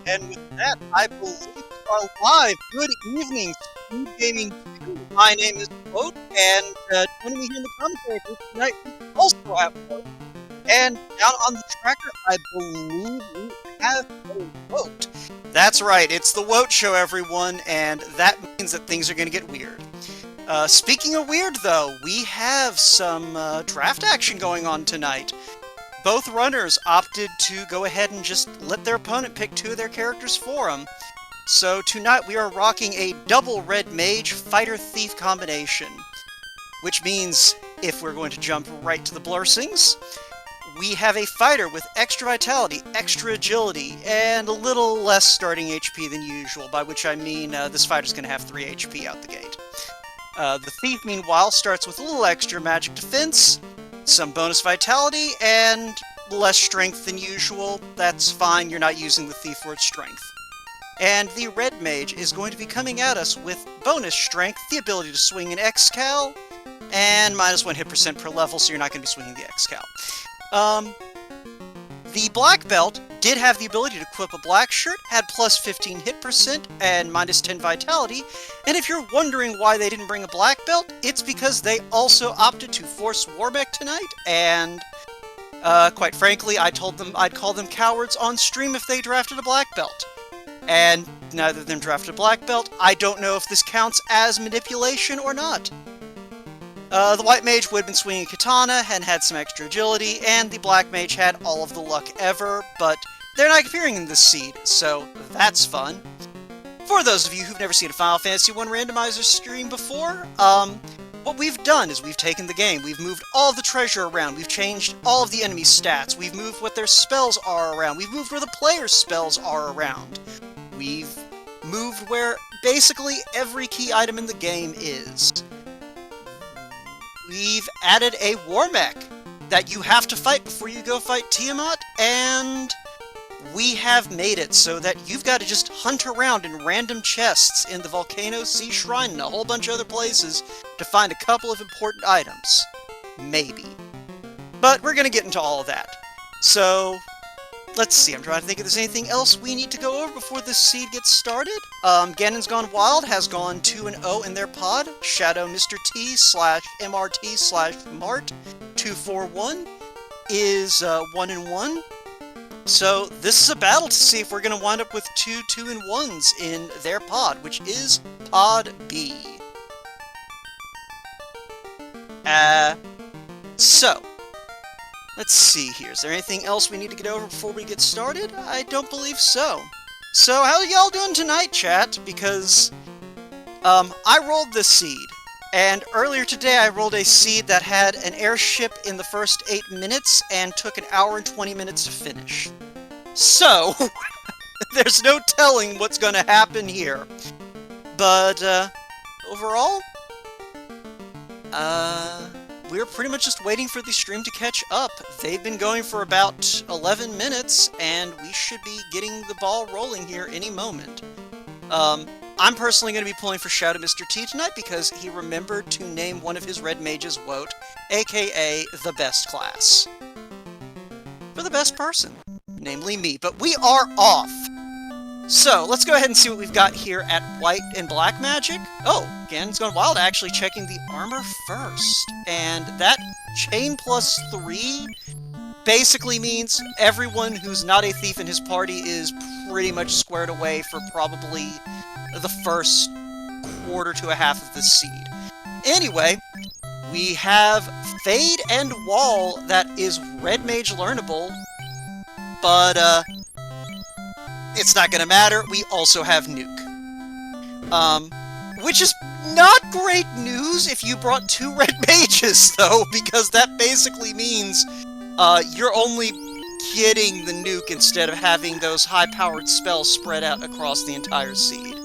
And with that, I believe we are live. Good evening, Speed Gaming 2. My name is Quote, and joining me here in the commentary booth tonight, we also have Quote. And down on the tracker, I believe we have a Vote. That's right, it's the Wote Show, everyone, and that means that things are going to get weird. Speaking of weird, though, we have some draft action going on tonight. Both runners opted to go ahead and just let their opponent pick two of their characters for them. So tonight we are rocking a double Red Mage Fighter Thief combination. Which means, if we're going to jump right to the blursings, we have a fighter with extra vitality, extra agility, and a little less starting HP than usual, by which I mean this fighter's going to have 3 HP out the gate. The Thief, meanwhile, starts with a little extra magic defense, some bonus vitality, and less strength than usual. That's fine, you're not using the Thief for its strength. And the Red Mage is going to be coming at us with bonus strength, the ability to swing an X-Cal, and -1 hit percent per level, so you're not going to be swinging the X-Cal. The Black Belt did have the ability to equip a black shirt, had +15 hit percent and -10 vitality, and if you're wondering why they didn't bring a black belt, it's because they also opted to force Warbeck tonight, and quite frankly, I told them I'd call them cowards on stream if they drafted a black belt. And neither of them drafted a black belt. I don't know if this counts as manipulation or not. The White Mage would have been swinging a katana and had some extra agility, and the Black Mage had all of the luck ever, but they're not appearing in this seed, so that's fun. For those of you who've never seen a Final Fantasy I Randomizer stream before, what we've done is we've taken the game, we've moved all of the treasure around, we've changed all of the enemy stats, we've moved what their spells are around, we've moved where the player's spells are around. We've moved where basically every key item in the game is. We've added a war mech that you have to fight before you go fight Tiamat, and we have made it so that you've got to just hunt around in random chests in the Volcano Sea Shrine and a whole bunch of other places to find a couple of important items. Maybe. But we're going to get into all of that. So, let's see, I'm trying to think if there's anything else we need to go over before this seed gets started. GanonsGoneWild has gone 2-0 in their pod. shadowmrt241 is 1-1. So this is a battle to see if we're going to wind up with 2 2-1s in their pod, which is Pod B. So, let's see here. Is there anything else we need to get over before we get started? I don't believe so. So, how y'all doing tonight, chat? Because, I rolled this seed. And earlier today, I rolled a seed that had an airship in the first 8 minutes and took 1 hour and 20 minutes to finish. So, there's no telling what's going to happen here. But, overall, we're pretty much just waiting for the stream to catch up. They've been going for about 11 minutes, and we should be getting the ball rolling here any moment. I'm personally going to be pulling for shadowmrt tonight because he remembered to name one of his Red Mages Wote, aka the best class. For the best person, namely me. But we are off! So, let's go ahead and see what we've got here at White and Black Magic. Oh, GanonsGoneWild actually checking the armor first. And that chain +3 basically means everyone who's not a thief in his party is pretty much squared away for probably the first quarter to a half of this seed. Anyway, we have Fade and Wall that is Red Mage learnable, but, it's not gonna matter. We also have Nuke. Which is not great news if you brought 2 Red Mages, though, because that basically means you're only getting the Nuke instead of having those high-powered spells spread out across the entire seed.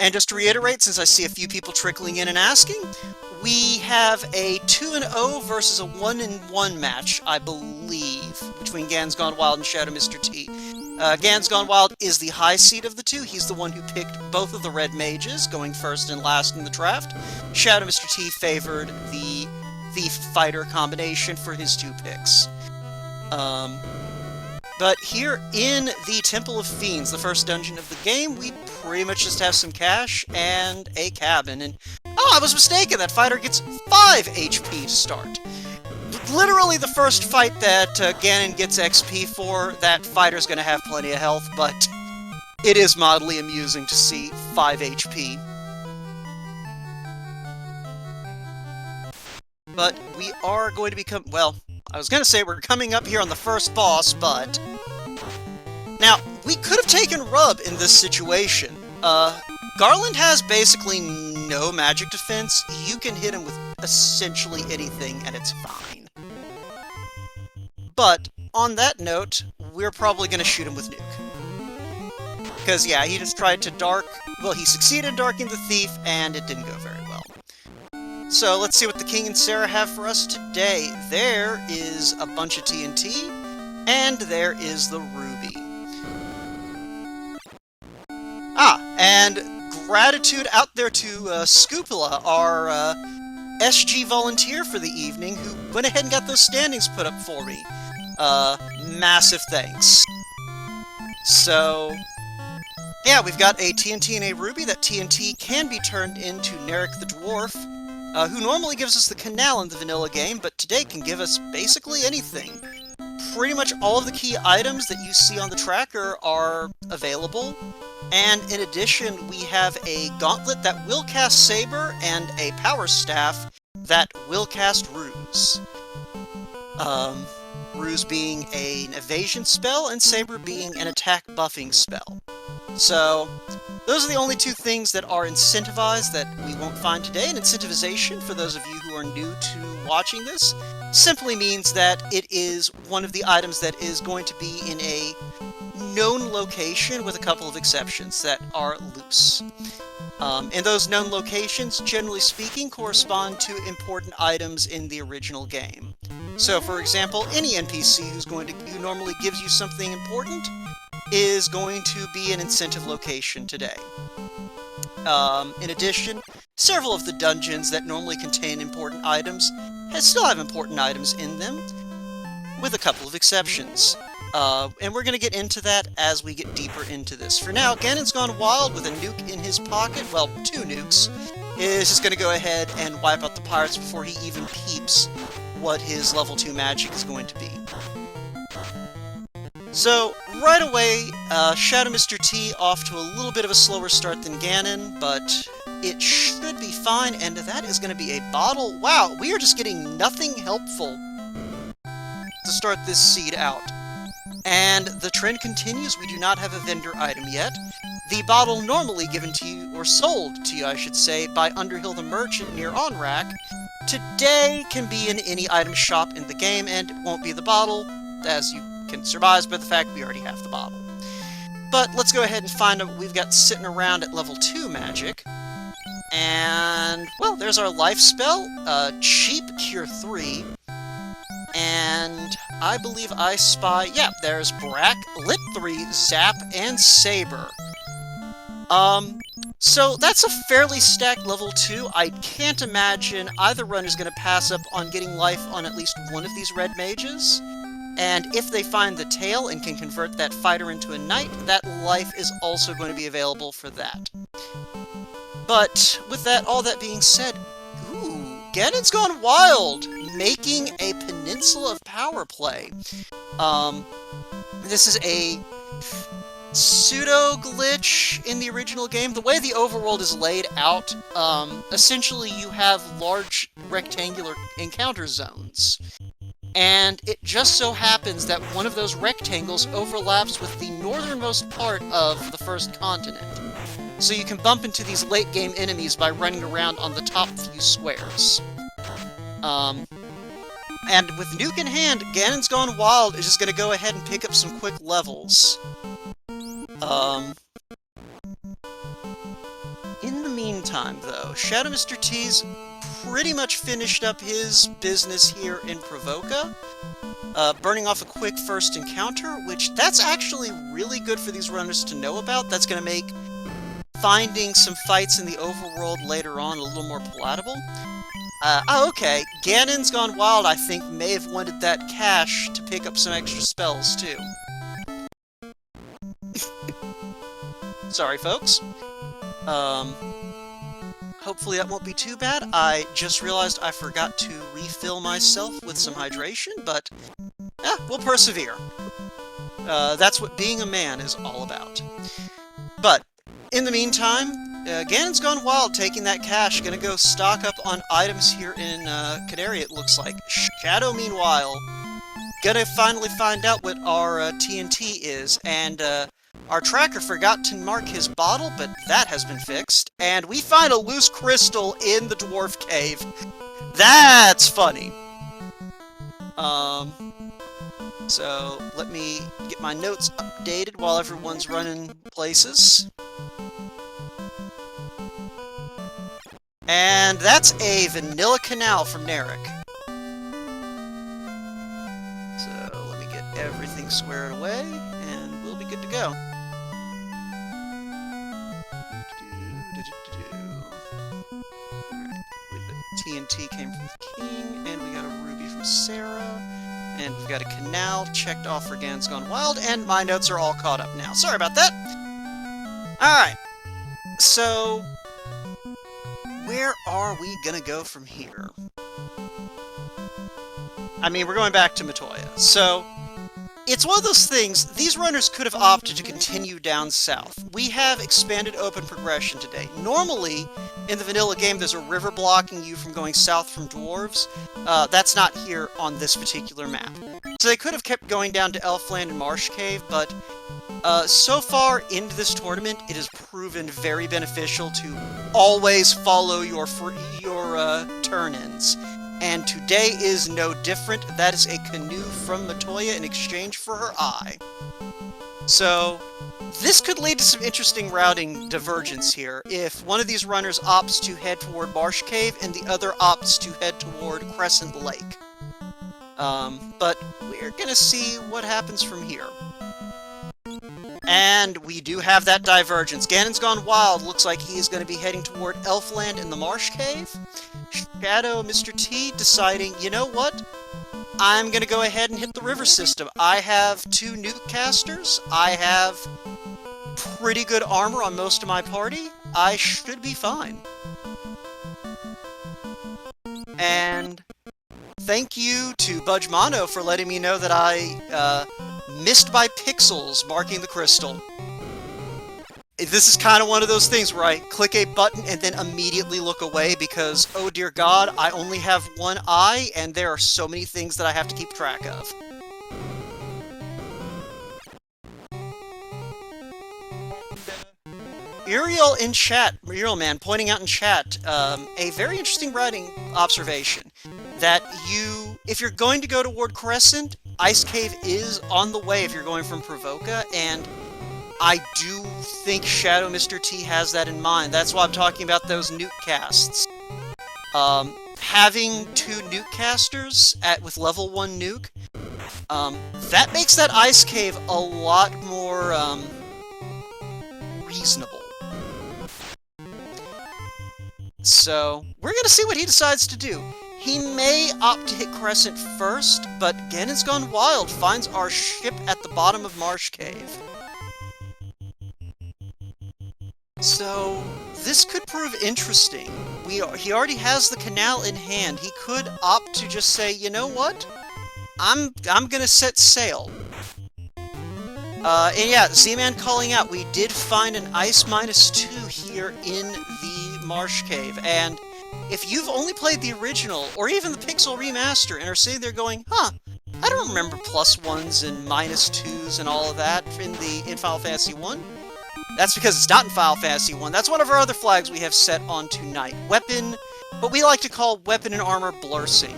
And just to reiterate, since I see a few people trickling in and asking, we have a 2-0 versus a 1-1 match, I believe, between GanonsGoneWild and shadowmrt. GanonsGoneWild is the high seed of the two. He's the one who picked both of the Red Mages, going first and last in the draft. shadowmrt favored the Thief Fighter combination for his 2 picks. But here in the Temple of Fiends, the first dungeon of the game, we pretty much just have some cash and a cabin. And oh, I was mistaken, that fighter gets 5 HP to start. Literally the first fight that Ganon gets XP for, that fighter's gonna have plenty of health, but it is mildly amusing to see 5 HP. But we are going to become, well, I was gonna say we're coming up here on the first boss, but... Now, we could have taken Rub in this situation. Garland has basically no magic defense. You can hit him with essentially anything, and it's fine. But, on that note, we're probably gonna shoot him with Nuke. Because, yeah, he just tried to well, he succeeded in darking the Thief, and it didn't go very well. So, let's see what the King and Sarah have for us today. There is a bunch of TNT, and there is the Ruby. And gratitude out there to Scoopula, our SG volunteer for the evening, who went ahead and got those standings put up for me. Massive thanks. So, yeah, we've got a TNT and a Ruby. That TNT can be turned into Narek the Dwarf, who normally gives us the canal in the vanilla game, but today can give us basically anything. Pretty much all of the key items that you see on the tracker are available, and in addition, we have a gauntlet that will cast Saber, and a power staff that will cast Ruse. Ruse being an evasion spell, and Saber being an attack buffing spell. So, those are the only two things that are incentivized that we won't find today. And incentivization, for those of you who are new to watching this, simply means that it is one of the items that is going to be in a known location, with a couple of exceptions that are loose. And those known locations, generally speaking, correspond to important items in the original game. So, for example, any NPC who normally gives you something important is going to be an incentive location today. In addition, several of the dungeons that normally contain important items still have important items in them, with a couple of exceptions. And we're going to get into that as we get deeper into this. For now, GanonsGoneWild, with a nuke in his pocket, well, 2 nukes, is just going to go ahead and wipe out the pirates before he even peeps what his level 2 magic is going to be. So, right away, Shadow Mr. T off to a little bit of a slower start than Ganon, but it should be fine, and that is going to be a bottle. Wow, we are just getting nothing helpful to start this seed out. And the trend continues. We do not have a vendor item yet. The bottle normally given to you, or sold to you, I should say, by Underhill the Merchant near Onrak, today can be in any item shop in the game, and it won't be the bottle, as you can surmise by the fact we already have the bottle. But let's go ahead and find out what we've got sitting around at level 2 magic. And, well, there's our life spell, cheap Cure 3, and I believe I spy, yeah, there's Brack, Lit 3, Zap, and Saber. So that's a fairly stacked level 2. I can't imagine either run is going to pass up on getting life on at least one of these red mages. And if they find the tail and can convert that fighter into a knight, that life is also going to be available for that. But with that, all that being said, ooh, GanonsGoneWild, making a Peninsula of Power play. This is a pseudo-glitch in the original game. The way the overworld is laid out, essentially you have large rectangular encounter zones. And it just so happens that one of those rectangles overlaps with the northernmost part of the first continent. So you can bump into these late-game enemies by running around on the top few squares. And with Nuke in hand, GanonsGoneWild is just going to go ahead and pick up some quick levels. In the meantime, though, Shadow Mr. T's pretty much finished up his business here in Provoca, burning off a quick first encounter, which that's actually really good for these runners to know about. That's going to make finding some fights in the overworld later on a little more palatable. Okay, GanonsGoneWild, I think, may have wanted that cash to pick up some extra spells, too. Sorry, folks. Hopefully that won't be too bad. I just realized I forgot to refill myself with some hydration, but we'll persevere. That's what being a man is all about. But, in the meantime, GanonsGoneWild taking that cash, gonna go stock up on items here in Canary, it looks like. Shadow, meanwhile, gonna finally find out what our TNT is, and our tracker forgot to mark his bottle, but that has been fixed. And we find a loose crystal in the dwarf cave. That's funny. So let me get my notes updated while everyone's running places. And that's a vanilla canal from Narek. So let me get everything squared away, and we'll be good to go. TNT came from the King, and we got a ruby from Sarah, and we've got a canal checked off for GanonsGoneWild, and my notes are all caught up now. Sorry about that. Alright, so where are we gonna go from here? I mean, we're going back to Matoya, so it's one of those things, these runners could have opted to continue down south. We have expanded open progression today. Normally, in the vanilla game, there's a river blocking you from going south from dwarves. That's not here on this particular map. So they could have kept going down to Elfland and Marsh Cave, but so far into this tournament, it has proven very beneficial to always follow your turn-ins. And today is no different. That is a canoe from Matoya in exchange for her eye. So, this could lead to some interesting routing divergence here, if one of these runners opts to head toward Marsh Cave and the other opts to head toward Crescent Lake. But we're gonna see what happens from here. And we do have that divergence. GanonsGoneWild looks like he is going to be heading toward Elfland and the Marsh Cave. Shadow Mr. T deciding, you know what? I'm going to go ahead and hit the river system. I have 2 nuke casters. I have pretty good armor on most of my party. I should be fine. And thank you to Budgemano for letting me know that I missed by pixels marking the crystal. This is kind of one of those things where I click a button and then immediately look away because, oh dear God, I only have one eye and there are so many things that I have to keep track of. Uriel in chat, Uriel Man, pointing out in chat, a very interesting writing observation. That if you're going to go toward Crescent, Ice Cave is on the way if you're going from Provoca, and I do think Shadow Mr. T has that in mind. That's why I'm talking about those nuke casts. Having 2 nuke casters with level 1 nuke, that makes that Ice Cave a lot more reasonable. So, we're gonna see what he decides to do. He may opt to hit Crescent first, but GanonsGoneWild finds our ship at the bottom of Marsh Cave. So, this could prove interesting. He already has the canal in hand. He could opt to just say, you know what? I'm gonna set sail. And yeah, Z-Man calling out, we did find an Ice -2 here in the Marsh Cave, and if you've only played the original, or even the Pixel Remaster, and are sitting there going, huh, I don't remember +1s and -2s and all of that in Final Fantasy 1, that's because it's not in Final Fantasy 1. That's one of our other flags we have set on tonight. Weapon, what we like to call weapon and armor blursing,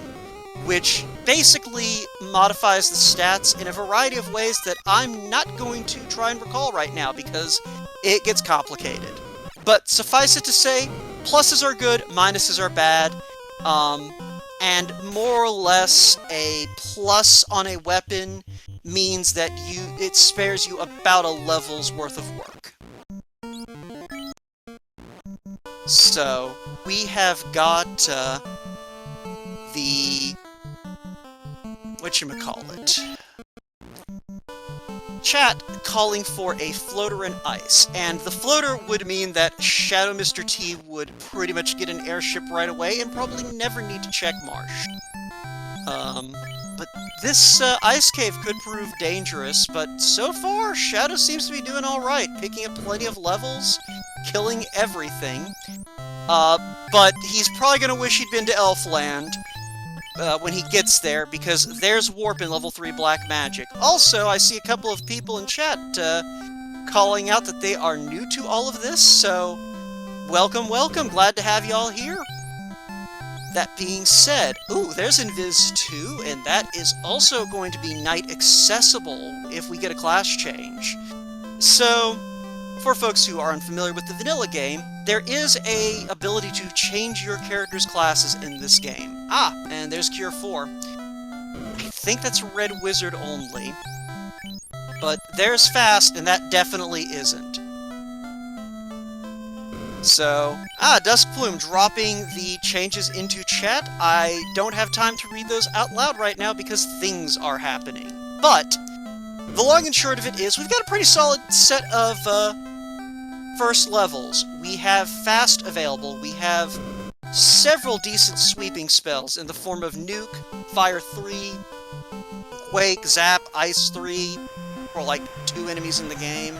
which basically modifies the stats in a variety of ways that I'm not going to try and recall right now because it gets complicated. But suffice it to say, pluses are good, minuses are bad, and more or less a plus on a weapon means that it spares you about a level's worth of work. So, we have got the whatchamacallit. chat calling for a floater in ice, and the floater would mean that Shadow Mr. T would pretty much get an airship right away and probably never need to check marsh. But this ice cave could prove dangerous, but so far, Shadow seems to be doing alright, picking up plenty of levels, killing everything. But he's probably gonna wish he'd been to Elfland when he gets there, because there's Warp in level 3 Black Magic. Also, I see a couple of people in chat calling out that they are new to all of this, so welcome, welcome, glad to have y'all here. That being said, ooh, there's Invis 2, and that is also going to be night accessible if we get a class change. So, for folks who are unfamiliar with the vanilla game, there is a ability to change your character's classes in this game. Ah, and there's Cure 4. I think that's Red Wizard only. But there's Fast, and that definitely isn't. So, Duskplume dropping the changes into chat. I don't have time to read those out loud right now because things are happening. But, the long and short of it is, we've got a pretty solid set of first levels. We have Fast available, we have several decent sweeping spells in the form of Nuke, Fire 3, Quake, Zap, Ice 3, for like 2 enemies in the game.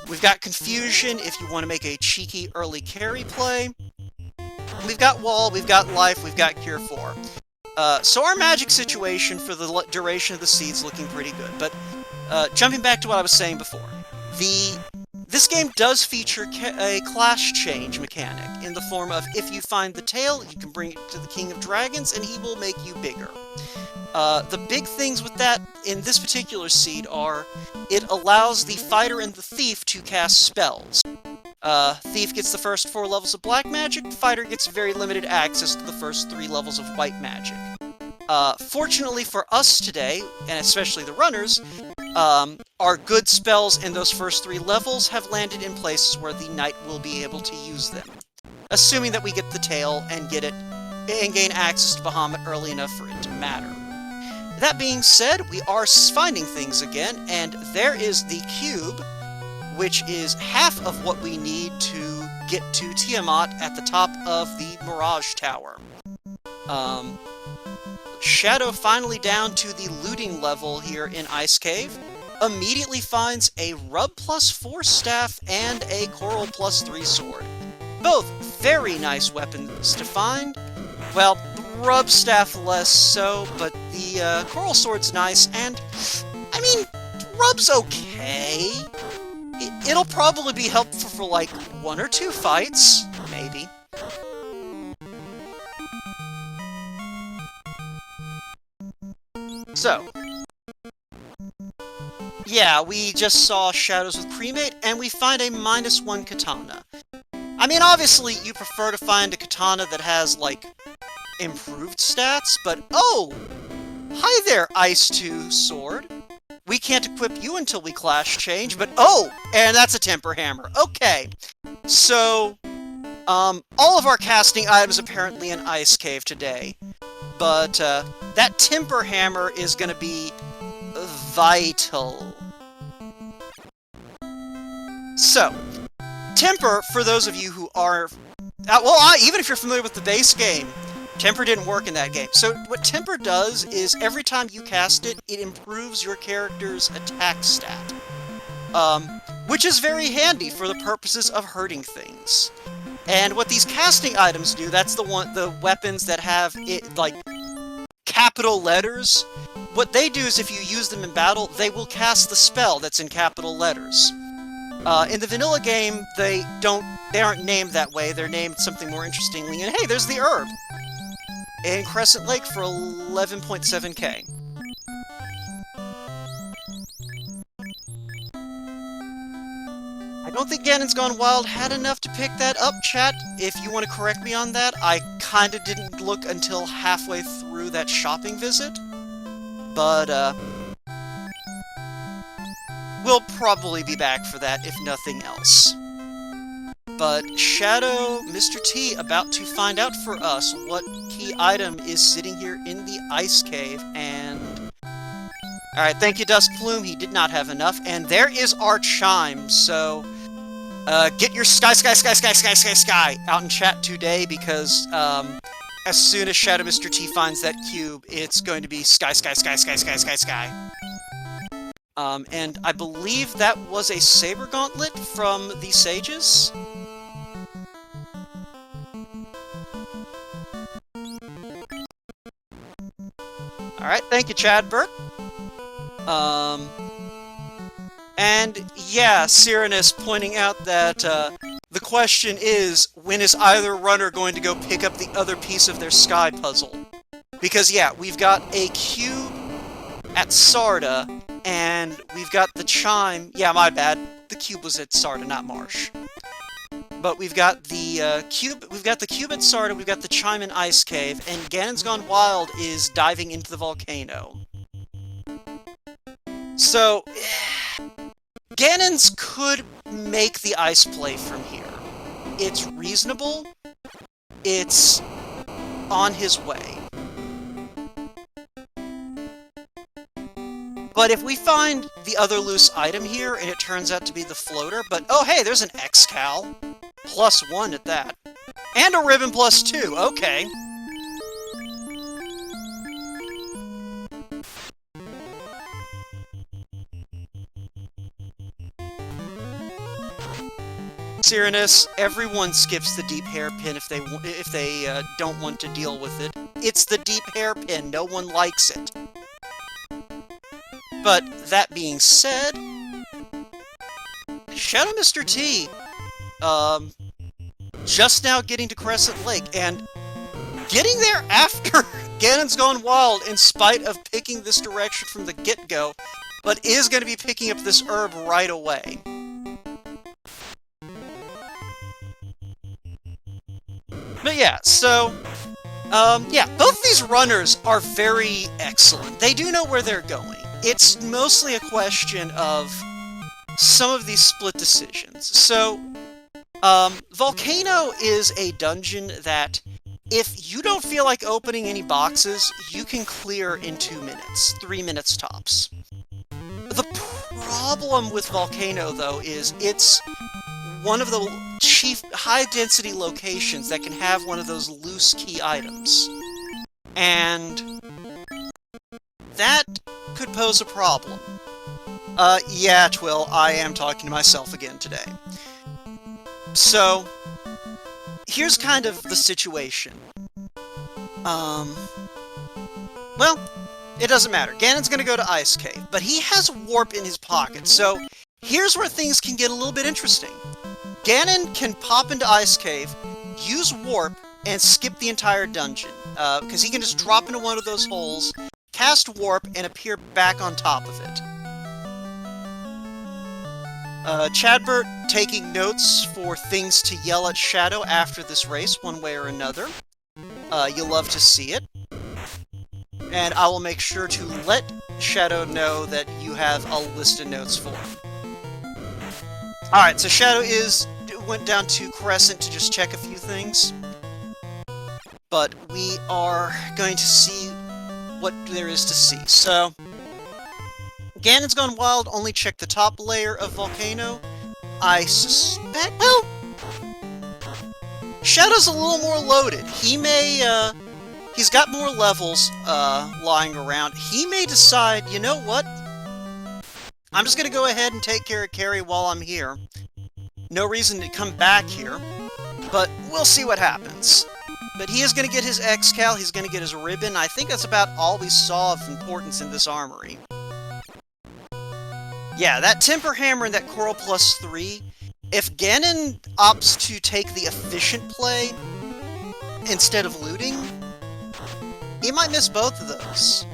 We've got Confusion if you want to make a cheeky early carry play. We've got Wall, we've got Life, we've got Cure 4. So our magic situation for the duration of the seed's looking pretty good. But jumping back to what I was saying before, this game does feature a class change mechanic in the form of if you find the tail, you can bring it to the King of Dragons and he will make you bigger. The big things with that in this particular seed are it allows the fighter and the thief to cast spells. Thief gets the first 4 levels of black magic, fighter gets very limited access to the first 3 levels of white magic. Fortunately for us today, and especially the runners, our good spells in those first 3 levels have landed in places where the knight will be able to use them. Assuming that we get the tail and get it and gain access to Bahamut early enough for it to matter. That being said, we are finding things again, and there is the cube, which is half of what we need to get to Tiamat at the top of the Mirage Tower. Shadow finally down to the looting level here in Ice Cave, immediately finds a Rub +4 staff and a Coral +3 sword. Both very nice weapons to find. Well, Rub staff less so, but the Coral sword's nice, and I mean, Rub's okay. It'll probably be helpful for like 1 or 2 fights, maybe. So, yeah, we just saw Shadows with Cremate, and we find a -1 katana. I mean, obviously, you prefer to find a katana that has, like, improved stats, but oh! Hi there, Ice 2 sword. We can't equip you until we class change, but oh! And that's a temper hammer. Okay. So, all of our casting items apparently in Ice Cave today. But, that temper hammer is gonna be vital. So, temper, for those of you who are... even if you're familiar with the base game, temper didn't work in that game. So, what temper does is, every time you cast it, it improves your character's attack stat. Which is very handy for the purposes of hurting things. And what these casting items do, that's the weapons that have, like, capital letters. What they do is if you use them in battle, they will cast the spell that's in capital letters. In the vanilla game, they aren't named that way, they're named something more interestingly, and hey, there's the herb! In Crescent Lake for 11.7k. I don't think GanonsGoneWild had enough to pick that up, chat. If you want to correct me on that, I kinda didn't look until halfway through that shopping visit. But, we'll probably be back for that, if nothing else. But Shadow, Mr. T, about to find out for us what key item is sitting here in the Ice Cave, and... Alright, thank you, Dusk Plume. He did not have enough. And there is our chime, so... get your sky out in chat today, because, as soon as Shadow Mr. T finds that cube, it's going to be sky. And I believe that was a Saber Gauntlet from the Sages? Alright, thank you, Chad Burt. And yeah, Cyrenus pointing out that the question is, when is either runner going to go pick up the other piece of their sky puzzle? Because yeah, we've got a cube at Sarda, and we've got the chime. Yeah, my bad. The cube was at Sarda, not Marsh. But we've got the cube. We've got the cube at Sarda. We've got the chime in Ice Cave, and GanonsGoneWild is diving into the volcano. So, Ganons could make the ice play from here. It's reasonable. It's on his way. But if we find the other loose item here, and it turns out to be the floater, but oh hey, there's an X-Cal. +1 at that. And a ribbon +2, okay. Cyrenus, everyone skips the deep hairpin if they don't want to deal with it. It's the deep hairpin, no one likes it. But that being said, Shadow Mr. T, just now getting to Crescent Lake, and getting there after GanonsGoneWild, in spite of picking this direction from the get-go, but is going to be picking up this herb right away. But yeah, so, yeah, both these runners are very excellent. They do know where they're going. It's mostly a question of some of these split decisions. So, Volcano is a dungeon that, if you don't feel like opening any boxes, you can clear in 2 minutes, 3 minutes tops. The problem with Volcano, though, is it's one of the chief high-density locations that can have one of those loose key items. And that could pose a problem. Yeah, Twill, I am talking to myself again today. So, here's kind of the situation. Well, it doesn't matter. Ganon's gonna go to Ice Cave, but he has Warp in his pocket, so here's where things can get a little bit interesting. Ganon can pop into Ice Cave, use Warp, and skip the entire dungeon, because he can just drop into one of those holes, cast Warp, and appear back on top of it. Chadbert taking notes for things to yell at Shadow after this race, one way or another. You'll love to see it. And I will make sure to let Shadow know that you have a list of notes for him. Alright, so Shadow went down to Crescent to just check a few things. But we are going to see what there is to see. So, GanonsGoneWild only checked the top layer of Volcano. I suspect... well, Shadow's a little more loaded. He may, he's got more levels, lying around. He may decide, you know what? I'm just gonna go ahead and take care of Carrie while I'm here. No reason to come back here, but we'll see what happens. But he is gonna get his X-Cal, he's gonna get his ribbon. I think that's about all we saw of importance in this armory. Yeah, that Temper Hammer and that Coral +3, if Ganon opts to take the efficient play instead of looting, he might miss both of those.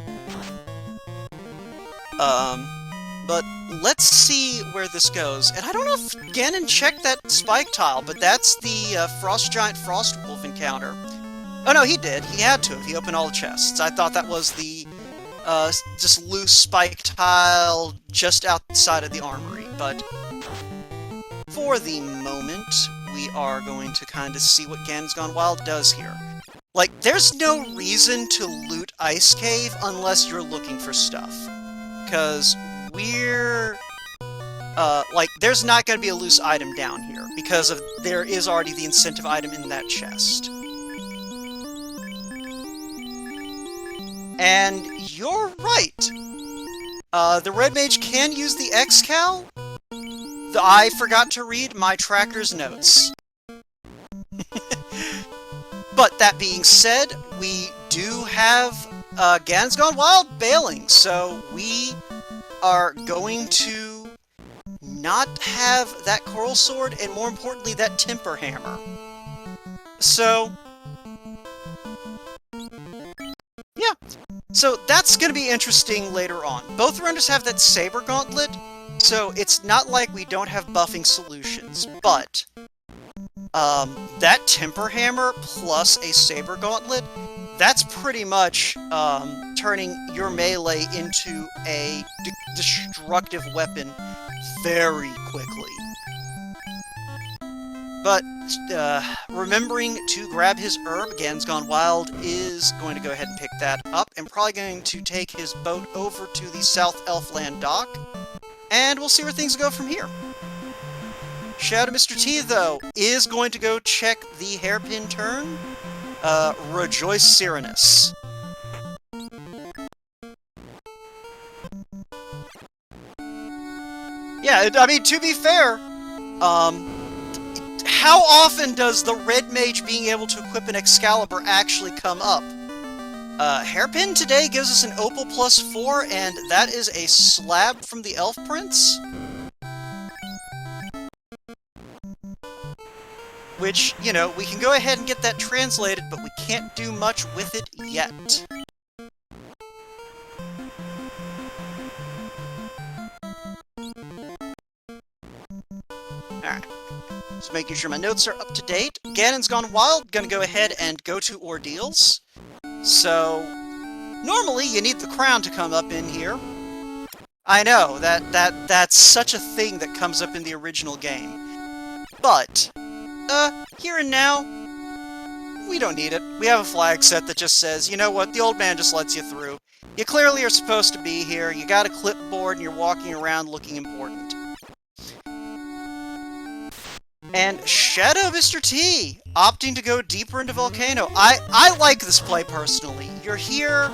But let's see where this goes. And I don't know if Ganon checked that spike tile, but that's the Frost Giant Frost Wolf encounter. Oh no, he did. He had to if he opened all the chests. I thought that was the just loose spike tile just outside of the armory, but for the moment, we are going to kind of see what GanonsGoneWild does here. Like, there's no reason to loot Ice Cave unless you're looking for stuff. because we're... like, there's not going to be a loose item down here, because there is already the incentive item in that chest. And you're right! The Red Mage can use the X-Cal. I forgot to read my tracker's notes. But that being said, we do have GanonsGoneWild bailing, so we are going to not have that Coral Sword, and more importantly, that Temper Hammer. So, yeah. So that's going to be interesting later on. Both renders have that Saber Gauntlet, so it's not like we don't have buffing solutions, but that Temper Hammer plus a Saber Gauntlet, that's pretty much turning your melee into a destructive weapon very quickly. But remembering to grab his herb, GanonsGoneWild is going to go ahead and pick that up, and probably going to take his boat over to the South Elfland dock, and we'll see where things go from here. Shadow Mr. T, though, is going to go check the hairpin turn. Rejoice Cyrenus. Yeah, I mean, to be fair, how often does the Red Mage being able to equip an Excalibur actually come up? Hairpin today gives us an Opal +4, and that is a slab from the Elf Prince. Which, you know, we can go ahead and get that translated, but we can't do much with it yet. Alright. Just making sure my notes are up to date. GanonsGoneWild, gonna go ahead and go to Ordeals. So, normally you need the crown to come up in here. I know, that's such a thing that comes up in the original game. But, here and now, we don't need it. We have a flag set that just says, you know what, the old man just lets you through. You clearly are supposed to be here, you got a clipboard, and you're walking around looking important. And Shadow Mr. T, opting to go deeper into Volcano. I like this play, personally. You're here,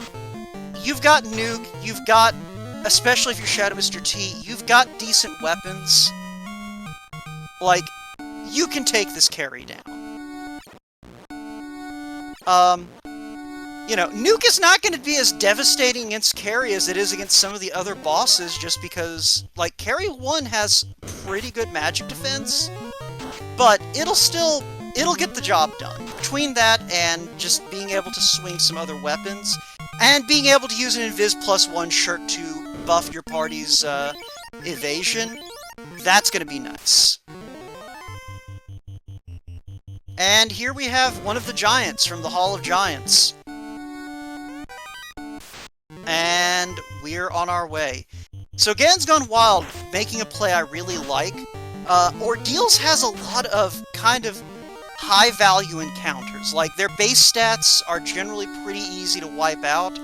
you've got Nuke, you've got, especially if you're Shadow Mr. T, you've got decent weapons. Like, you can take this carry down. You know, Nuke is not going to be as devastating against carry as it is against some of the other bosses, just because, like, carry 1 has pretty good magic defense, but it'll get the job done. Between that and just being able to swing some other weapons, and being able to use an Invis +1 shirt to buff your party's evasion, that's going to be nice. And here we have one of the giants from the Hall of Giants. And we're on our way. So GanonsGoneWild, making a play I really like. Ordeals has a lot of kind of high-value encounters. Like, their base stats are generally pretty easy to wipe out,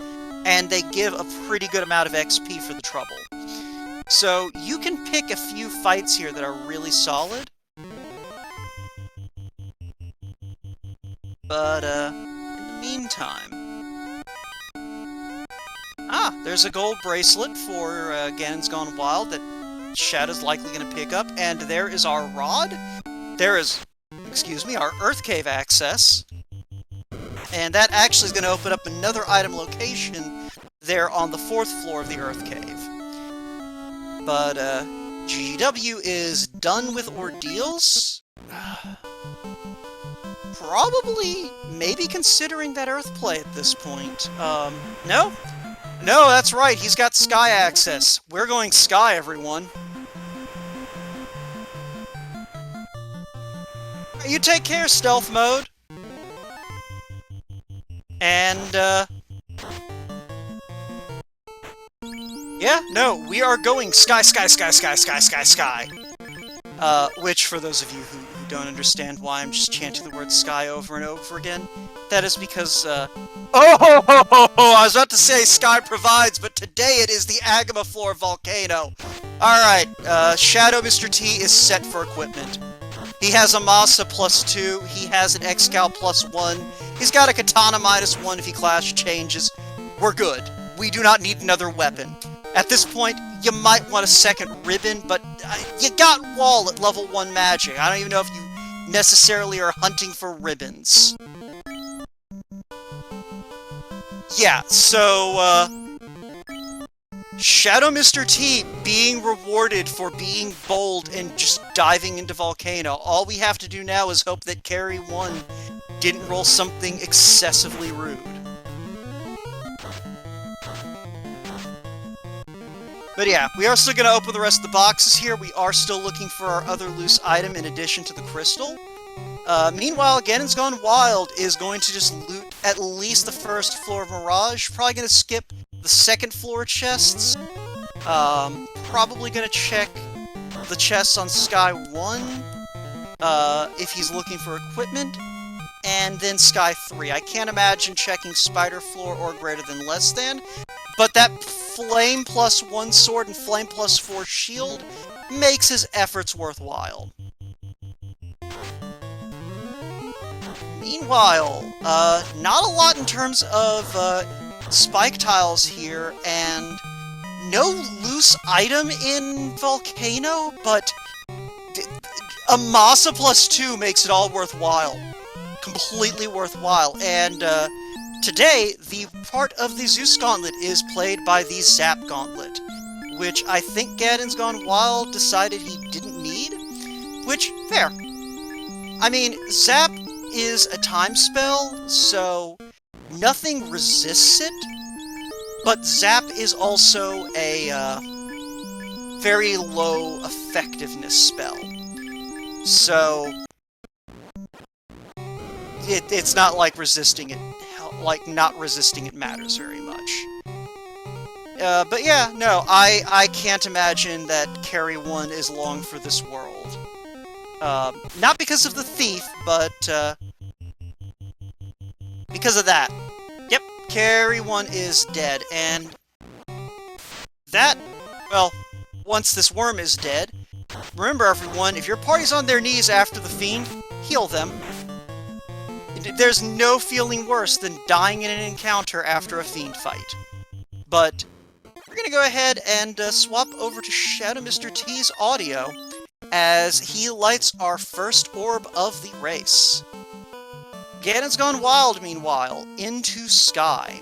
and they give a pretty good amount of XP for the trouble. So you can pick a few fights here that are really solid. But, in the meantime... Ah, there's a gold bracelet for GanonsGoneWild that Shadow's likely going to pick up, and there is our rod. There is, excuse me, our Earth Cave access. And that actually is going to open up another item location there on the 4th floor of the Earth Cave. But, GW is done with Ordeals. Probably, maybe considering that Earth play at this point. No? No, that's right, he's got Sky access. We're going Sky, everyone. You take care, Stealth Mode. And, yeah, no, we are going Sky, Sky, Sky, Sky, Sky, Sky, Sky. Which, for those of you who don't understand why I'm just chanting the word sky over and over again. That is because, I was about to say sky provides, but today it is the Agama Floor volcano. Alright, Shadow Mr. T is set for equipment. He has a Masa +2, he has an Excal +1, he's got a Katana -1 if he class changes. We're good. We do not need another weapon. At this point, you might want a second ribbon, but you got Wall at level 1 magic. I don't even know if you necessarily are hunting for ribbons. Yeah, so, Shadow Mr. T being rewarded for being bold and just diving into Volcano. All we have to do now is hope that Carry 1 didn't roll something excessively rude. But yeah, we are still going to open the rest of the boxes here. We are still looking for our other loose item in addition to the crystal. Meanwhile, GanonsGoneWild is going to just loot at least the first floor of Mirage. Probably going to skip the second floor chests. Probably going to check the chests on Sky 1 if he's looking for equipment. And then Sky 3. I can't imagine checking Spider Floor or greater than less than. But that Flame +1 sword and Flame +4 shield makes his efforts worthwhile. Meanwhile, not a lot in terms of spike tiles here, and no loose item in Volcano, but a Masa +2 makes it all worthwhile. Completely worthwhile, and today, the part of the Zeus Gauntlet is played by the Zap Gauntlet, which I think GanonsGoneWild decided he didn't need, which, fair. I mean, Zap is a time spell, so nothing resists it, but Zap is also a very low effectiveness spell, so it's not like resisting it. Like, not resisting it matters very much. But yeah, no, I can't imagine that Carry 1 is long for this world. Not because of the thief, but, because of that. Yep, Carry 1 is dead, and that, well, once this worm is dead, remember everyone, if your party's on their knees after the fiend, heal them. There's no feeling worse than dying in an encounter after a fiend fight. But we're gonna go ahead and swap over to Shadow Mr. T's audio as he lights our first orb of the race. GanonsGoneWild, meanwhile, into Sky.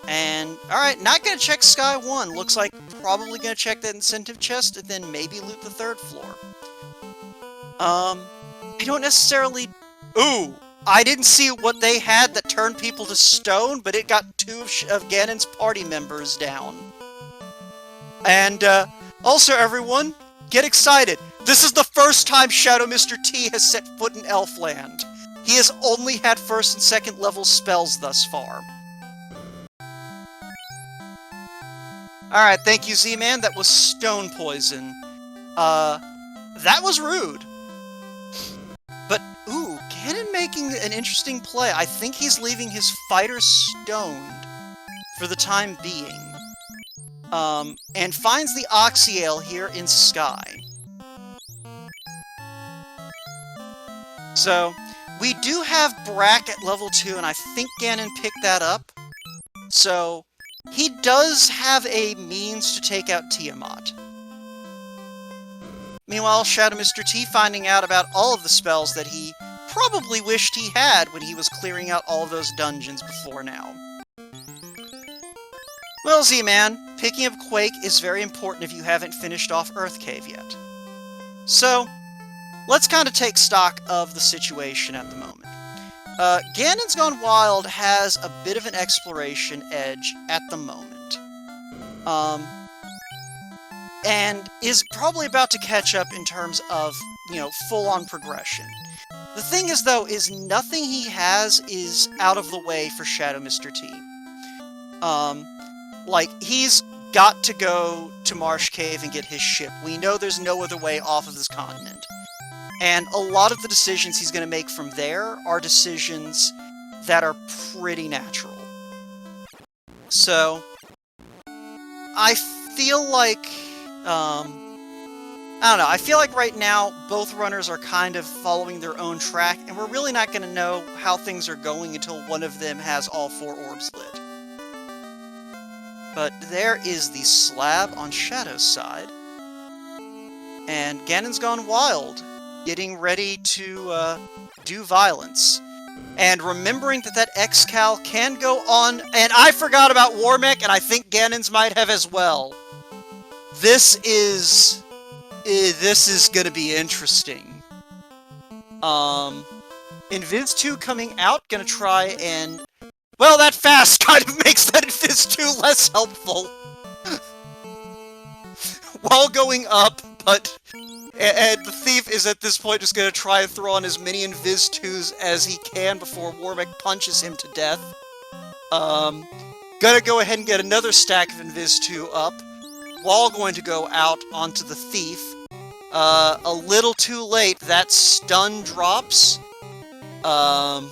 And, alright, not gonna check Sky 1. Looks like probably gonna check that incentive chest and then maybe loot the third floor. I don't necessarily... Ooh! I didn't see what they had that turned people to stone, but it got 2 of Ganon's party members down. And, also everyone, get excited! This is the first time Shadow Mr. T has set foot in Elfland. He has only had first and second level spells thus far. Alright, thank you Z-Man, that was stone poison. That was rude. But, ooh, Ganon making an interesting play. I think he's leaving his fighter stoned for the time being. And finds the Oxyale here in Sky. So, we do have Brack at level 2, and I think Ganon picked that up. So, he does have a means to take out Tiamat. Meanwhile, Shadow Mr. T finding out about all of the spells that he probably wished he had when he was clearing out all of those dungeons before now. Well, Z-Man, picking up Quake is very important if you haven't finished off Earth Cave yet. So, let's kind of take stock of the situation at the moment. GanonsGoneWild has a bit of an exploration edge at the moment. And is probably about to catch up in terms of, you know, full-on progression. The thing is, though, is nothing he has is out of the way for Shadow Mr. T. Like, he's got to go to Marsh Cave and get his ship. We know there's no other way off of this continent. And a lot of the decisions he's going to make from there are decisions that are pretty natural. So, I feel like, I don't know, I feel like right now both runners are kind of following their own track, and we're really not going to know how things are going until one of them has all 4 orbs lit. But there is the slab on Shadow's side, and GanonsGoneWild getting ready to do violence. And remembering that that X-Cal can go on, and I forgot about Warmech, and I think Ganons might have as well. This is gonna be interesting. Invis 2 coming out, gonna try and... Well, that fast kind of makes that Invis 2 less helpful. While going up, but... And the Thief is at this point just gonna try and throw on as many Invis 2s as he can before Warmech punches him to death. Gonna go ahead and get another stack of Invis 2 up. While going to go out onto the Thief. A little too late, that stun drops. And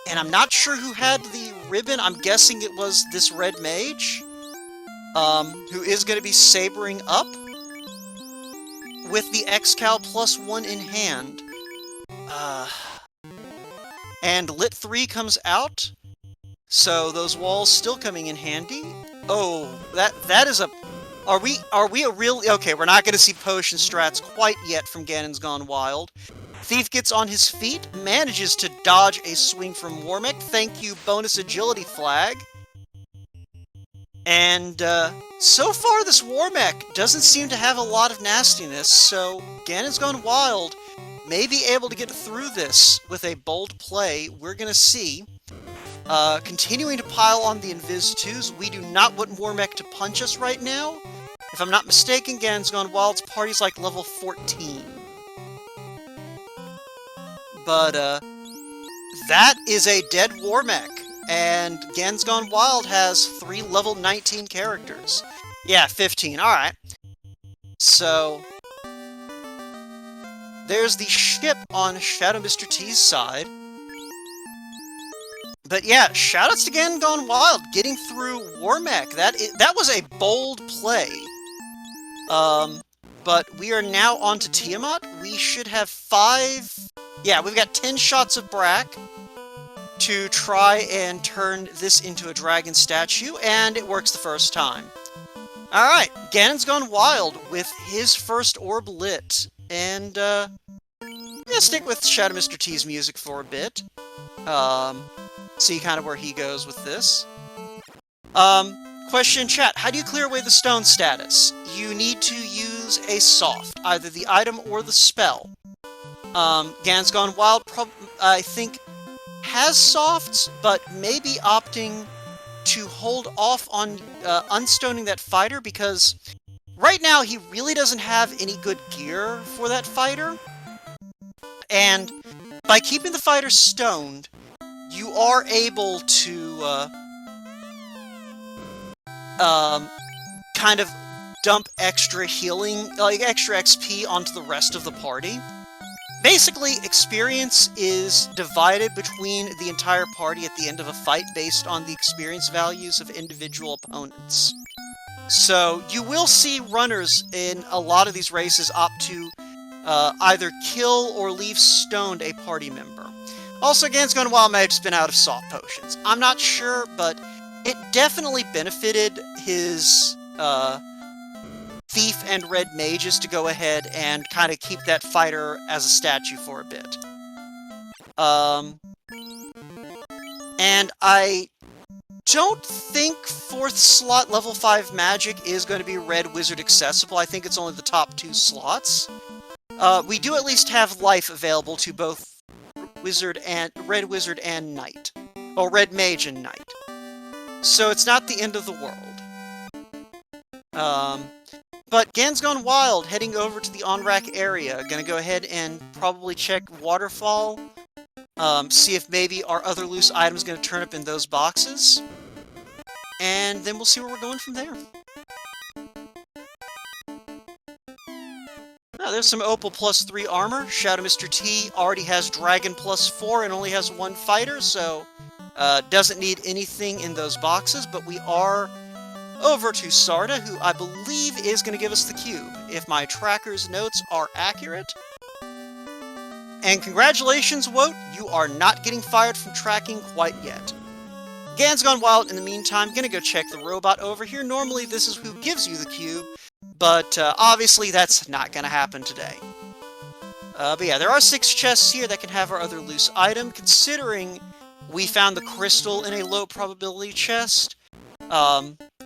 I'm not sure who had the ribbon, I'm guessing it was this red mage. Who is gonna be sabering up. With the X-Cal +1 in hand. And Lit 3 comes out. So those walls still coming in handy. Oh, that is a... Are we a real... Okay, we're not going to see potion strats quite yet from GanonsGoneWild. Thief gets on his feet, manages to dodge a swing from Warmech. Thank you, bonus agility flag. And, so far this Warmech doesn't seem to have a lot of nastiness, so GanonsGoneWild may be able to get through this with a bold play. We're gonna see. Continuing to pile on the Invis 2s. We do not want Warmech to punch us right now. If I'm not mistaken, GanonsGoneWild's party's like level 14. But, that is a dead Warmech. And GanonsGoneWild has 3 level 19 characters. Yeah, 15, alright. So... There's the ship on shadowmrt241's side. But yeah, shoutouts to GanonsGoneWild getting through Warmech. That was a bold play. But we are now on to Tiamat. We should have 5... Yeah, we've got 10 shots of Brack to try and turn this into a dragon statue, and it works the first time. Alright, GanonsGoneWild with his first orb lit, and, yeah, stick with shadowmrt241's music for a bit. See kind of where he goes with this. Question in chat, how do you clear away the stone status? You need to use a soft, either the item or the spell. GanonsGoneWild, I think, has softs, but maybe opting to hold off on unstoning that fighter, because right now he really doesn't have any good gear for that fighter. And by keeping the fighter stoned, you are able to kind of dump extra healing, like extra XP onto the rest of the party. Basically, experience is divided between the entire party at the end of a fight based on the experience values of individual opponents. So, you will see runners in a lot of these races opt to either kill or leave stoned a party member. Also, GanonsGoneWild may have just been out of soft potions. I'm not sure, but it definitely benefited his Thief and Red Mages to go ahead and kind of keep that fighter as a statue for a bit. And I don't think 4th slot level 5 magic is going to be Red Wizard accessible. I think it's only the top 2 slots. We do at least have life available to both Red Wizard and Knight. Or Red Mage and Knight. So it's not the end of the world. But GanonsGoneWild heading over to the on-rack area. Gonna go ahead and probably check Waterfall. See if maybe our other loose items gonna turn up in those boxes. and then we'll see where we're going from there. Oh, there's some Opal +3 armor. Shadow Mr. T already has Dragon +4 and only has 1 fighter, so doesn't need anything in those boxes, but we are over to Sarda, who I believe is going to give us the cube, if my tracker's notes are accurate. And congratulations, Woat, you are not getting fired from tracking quite yet. GanonsGoneWild, in the meantime, gonna go check the robot over here. Normally this is who gives you the cube, but obviously that's not gonna happen today. But yeah, there are 6 chests here that can have our other loose item, considering we found the crystal in a low probability chest.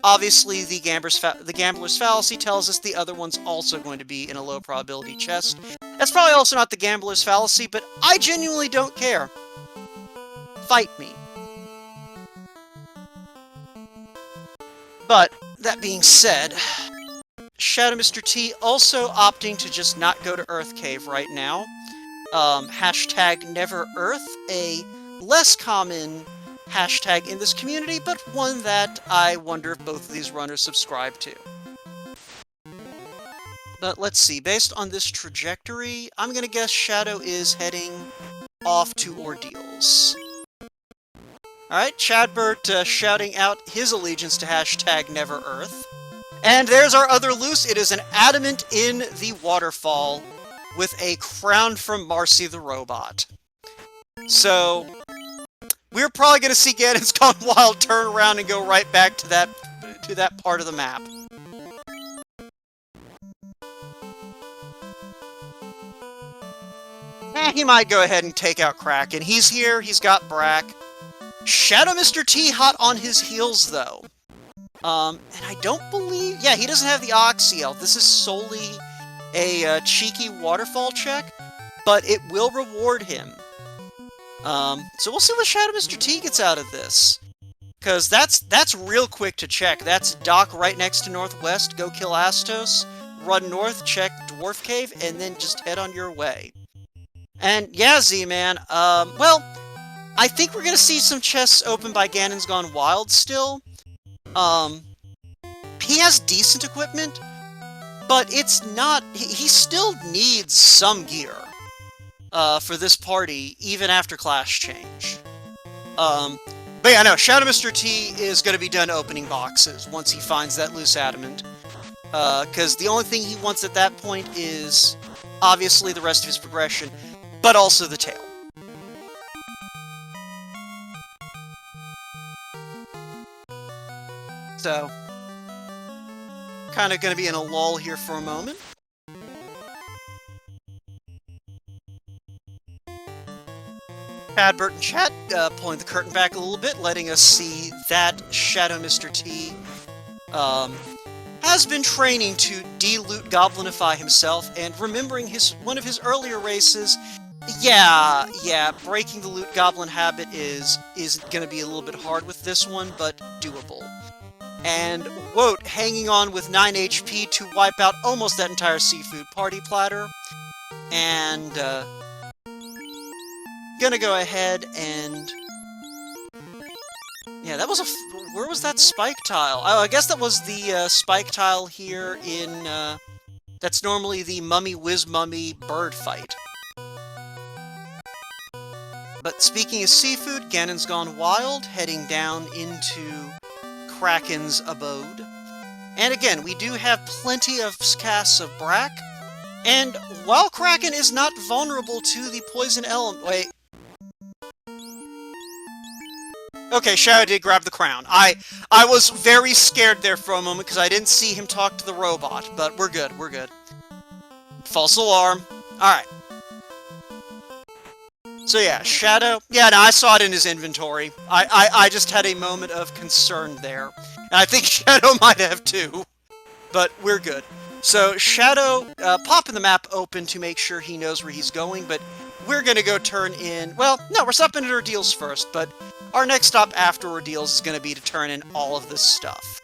Obviously, the Gambler's Fallacy tells us the other one's also going to be in a low probability chest. That's probably also not the Gambler's Fallacy, but I genuinely don't care. Fight me. But, that being said, Shadow Mr. T also opting to just not go to Earth Cave right now. Hashtag Never Earth, a less common hashtag in this community, but one that I wonder if both of these runners subscribe to. But let's see, based on this trajectory, I'm gonna guess Shadow is heading off to Ordeals. Alright, Chadbert shouting out his allegiance to hashtag Never Earth. And there's our other loose. It is an adamant in the waterfall with a crown from Marcy the robot. So, we're probably going to see GanonsGoneWild turn around and go right back to that part of the map. He might go ahead and take out Kraken. He's here, he's got Brack. Shadow Mr. T hot on his heels, though. And I don't believe... Yeah, he doesn't have the Oxyel. This is solely a cheeky waterfall check, but it will reward him. So we'll see what Shadow Mr. T gets out of this. Because that's real quick to check. That's dock right next to Northwest, go kill Astos, run north, check Dwarf Cave, and then just head on your way. And yeah, Z-Man, well, I think we're gonna see some chests open by GanonsGoneWild still. He has decent equipment, but it's not... He still needs some gear, for this party, even after Clash Change. But yeah, no, Shadow Mr. T is gonna be done opening boxes once he finds that loose adamant. Because the only thing he wants at that point is, obviously, the rest of his progression, but also the tail. So, kind of going to be in a lull here for a moment. Chadbert and Chat pulling the curtain back a little bit, letting us see that Shadow Mr. T has been training to de-loot goblinify himself, and remembering one of his earlier races. Yeah, breaking the loot goblin habit is going to be a little bit hard with this one, but doable. And Woat hanging on with 9 HP to wipe out almost that entire seafood party platter. And gonna go ahead and... Yeah, that was where was that spike tile? Oh, I guess that was the spike tile here in... that's normally the Mummy Whiz Mummy bird fight. But speaking of seafood, GanonsGoneWild heading down into Kraken's abode. And again, we do have plenty of casts of Brack. And while Kraken is not vulnerable to the poison element... Wait. Okay, Shadow did grab the crown. I was very scared there for a moment because I didn't see him talk to the robot, but we're good, we're good. False alarm. Alright. So yeah, Shadow... Yeah, no, I saw it in his inventory. I just had a moment of concern there. And I think Shadow might have too. But we're good. So Shadow popping the map open to make sure he knows where he's going, but we're gonna go turn in... Well, no, we're stopping at Ordeals first, but our next stop after Ordeals is gonna be to turn in all of this stuff.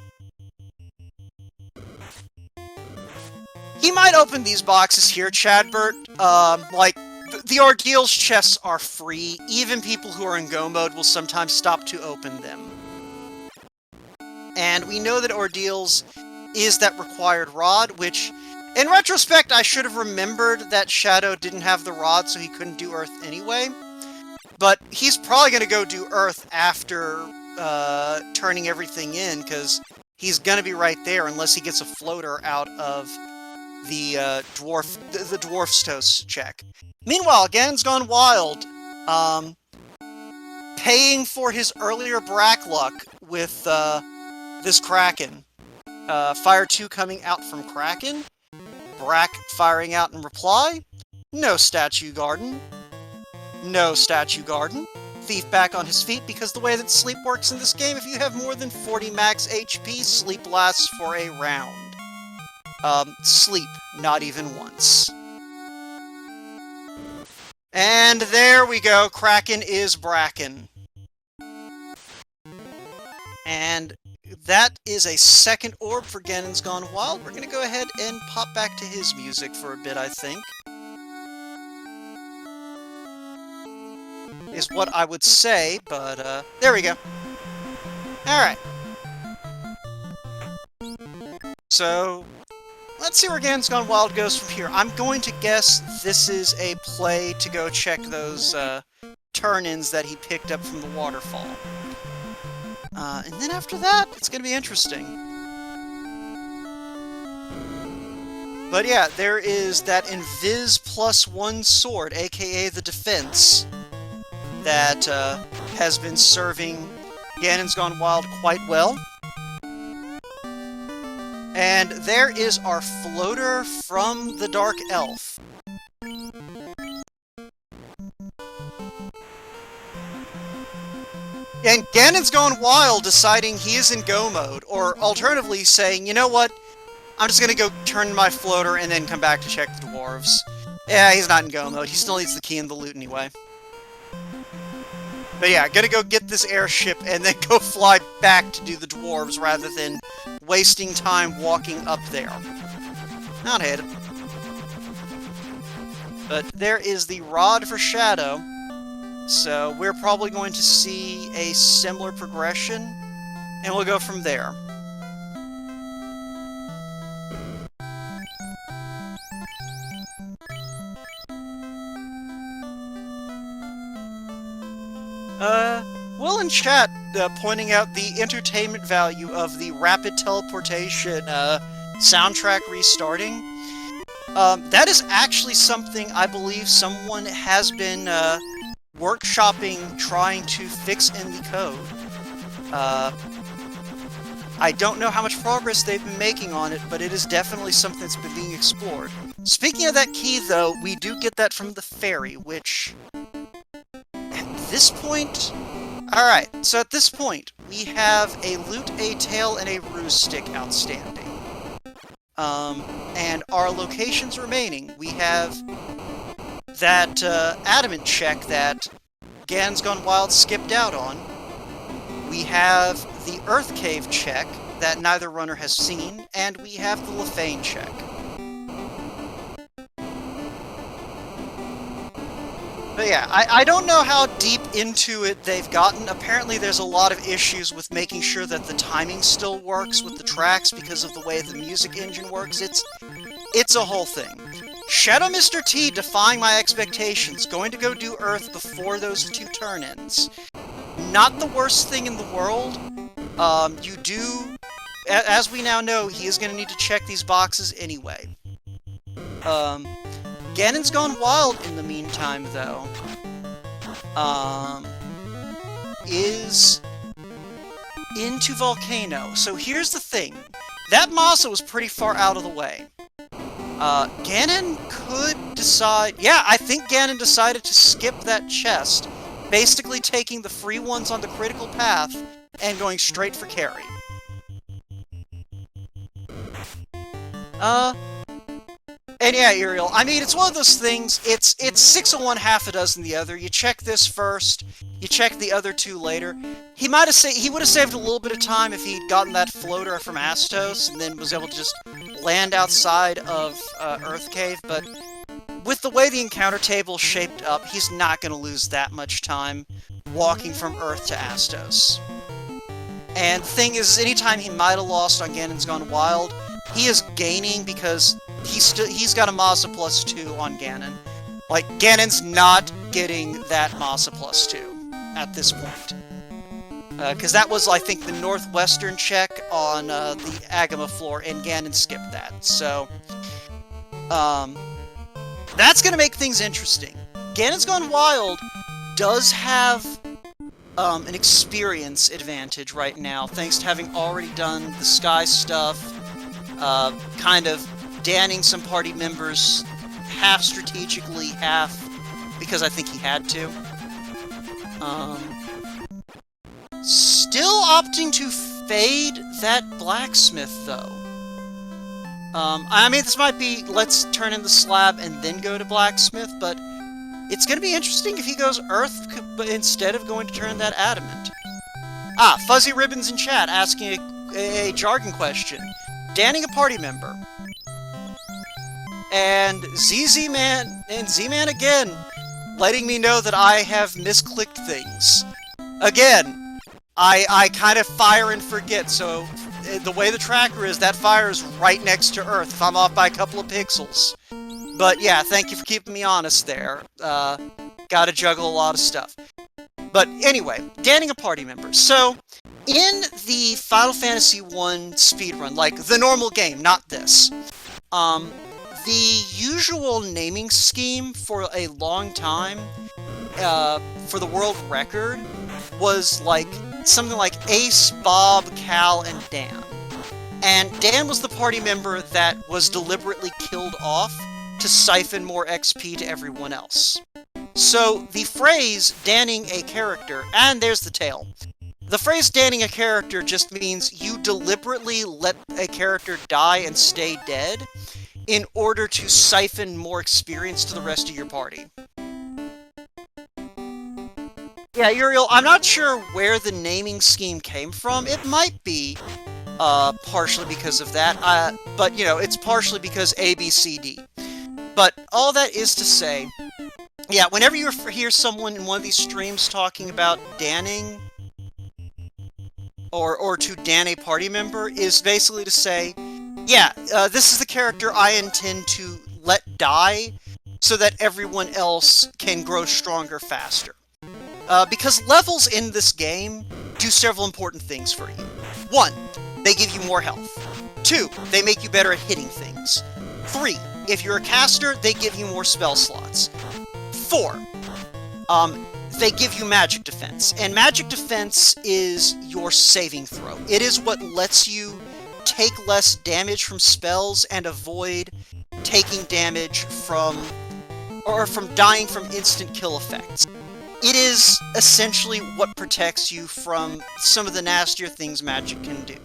He might open these boxes here, Chadbert. Like, the Ordeals chests are free. Even people who are in Go mode will sometimes stop to open them. And we know that Ordeals is that required rod, which, in retrospect, I should have remembered that Shadow didn't have the rod, so he couldn't do Earth anyway. But he's probably going to go do Earth after turning everything in, because he's going to be right there unless he gets a floater out of the Dwarf's Toast check. Meanwhile, GanonsGoneWild, paying for his earlier Brack luck with this Kraken. Fire 2 coming out from Kraken. Brack firing out in reply. No Statue Garden. No Statue Garden. Thief back on his feet, because the way that sleep works in this game, if you have more than 40 max HP, sleep lasts for a round. Sleep, not even once. And there we go, Kraken is Bracken. And that is a second orb for GanonsGoneWild. We're going to go ahead and pop back to his music for a bit, I think. Is what I would say, but, there we go. Alright. So, let's see where GanonsGoneWild goes from here. I'm going to guess this is a play to go check those, turn-ins that he picked up from the waterfall. And then after that, it's going to be interesting. But yeah, there is that Invis +1 sword, aka the Defense, that has been serving GanonsGoneWild quite well. And there is our floater from the Dark Elf. And GanonsGoneWild deciding he is in go mode, or alternatively saying, you know what, I'm just gonna go turn my floater and then come back to check the dwarves. Yeah, he's not in go mode, he still needs the key and the loot anyway. But yeah, gonna go get this airship and then go fly back to do the dwarves rather than wasting time walking up there. Not hate it. But there is the rod for Shadow. So we're probably going to see a similar progression, and we'll go from there. Will in chat pointing out the entertainment value of the rapid teleportation soundtrack restarting. That is actually something I believe someone has been workshopping, trying to fix in the code. I don't know how much progress they've been making on it, but it is definitely something that's been being explored. Speaking of that key, though, we do get that from the ferry, which... At this point... Alright, so at this point, we have a loot, a tail, and a ruse stick outstanding. And our locations remaining, we have that adamant check that GanonsGoneWild skipped out on. We have the Earth Cave check that neither runner has seen, and we have the Lefane check. But yeah, I don't know how deep into it they've gotten. Apparently there's a lot of issues with making sure that the timing still works with the tracks because of the way the music engine works. It's a whole thing. shadowmrt241 defying my expectations, going to go do Earth before those two turn-ins. Not the worst thing in the world. You do, as we now know, he is going to need to check these boxes anyway. GanonsGoneWild, in the meantime, though, is into Volcano. So here's the thing. That Masa was pretty far out of the way. Ganon could decide... Yeah, I think Ganon decided to skip that chest, basically taking the free ones on the critical path and going straight for carry. And yeah, Uriel, I mean, it's one of those things, it's 6 of one, half a dozen the other. You check this first, you check the other two later. He would have saved a little bit of time if he'd gotten that floater from Astos and then was able to just land outside of Earth Cave, but with the way the encounter table shaped up, he's not going to lose that much time walking from Earth to Astos. And the thing is, anytime he might have lost on Ganon's Gone Wild, he is gaining because he's got a Masa +2 on Ganon. Like, Ganon's not getting that Masa +2 at this point. Because that was, I think, the northwestern check on the Agama floor, and Ganon skipped that. So, that's going to make things interesting. Ganon's Gone Wild does have an experience advantage right now, thanks to having already done the Sky stuff, kind of danning some party members, half strategically, half because I think he had to. Still opting to fade that blacksmith, though. I mean, this might be, let's turn in the slab and then go to blacksmith, but it's going to be interesting if he goes earth instead of going to turn that adamant. Ah, Fuzzy Ribbons in chat asking a jargon question. Danning a party member. And Z-Man again, letting me know that I have misclicked things. Again, I kind of fire and forget, so the way the tracker is, that fire is right next to Earth if I'm off by a couple of pixels. But yeah, thank you for keeping me honest there. Gotta juggle a lot of stuff. But anyway, danning a party member. So, in the Final Fantasy I speedrun, like the normal game, not this, the usual naming scheme for a long time, for the world record, was like something like Ace, Bob, Cal, and Dan. And Dan was the party member that was deliberately killed off to siphon more XP to everyone else. So the phrase danning a character, and there's the tail. The phrase danning a character just means you deliberately let a character die and stay dead in order to siphon more experience to the rest of your party. Yeah, Uriel, I'm not sure where the naming scheme came from. It might be partially because of that, but, you know, it's partially because A, B, C, D. But all that is to say, yeah, whenever you hear someone in one of these streams talking about danning, or to dan a party member, is basically to say, yeah, this is the character I intend to let die so that everyone else can grow stronger faster. Because levels in this game do several important things for you. 1, they give you more health. 2, they make you better at hitting things. 3, if you're a caster, they give you more spell slots. 4, they give you magic defense. And magic defense is your saving throw. It is what lets you take less damage from spells and avoid taking damage from dying from instant kill effects. It is essentially what protects you from some of the nastier things magic can do.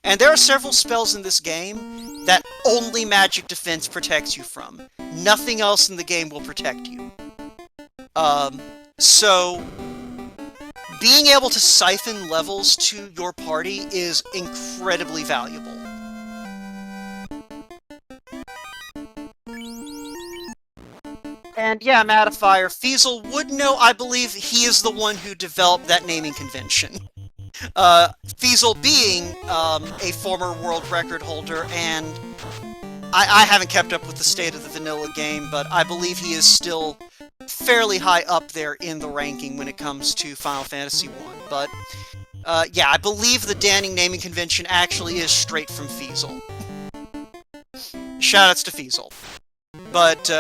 And there are several spells in this game that only magic defense protects you from. Nothing else in the game will protect you. So, being able to siphon levels to your party is incredibly valuable. And yeah, Matifier, Feasel would know, I believe he is the one who developed that naming convention. Feasel being a former world record holder, and I haven't kept up with the state of the vanilla game, but I believe he is still fairly high up there in the ranking when it comes to Final Fantasy I. But yeah, I believe the danning naming convention actually is straight from Feasel. Shoutouts to Feasel. But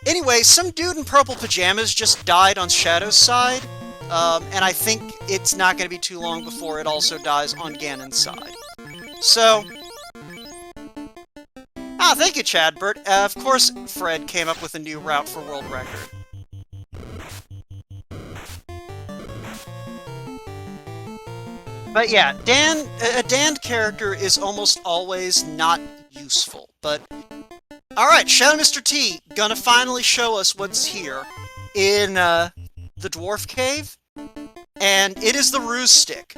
anyway, some dude in purple pajamas just died on Shadow's side, and I think it's not going to be too long before it also dies on Ganon's side. So, thank you, Chadbert. Of course, Fred came up with a new route for world record. But yeah, a danned character is almost always not useful, but alright, Shadow Mr. T, gonna finally show us what's here in the Dwarf Cave, and it is the Ruse Stick.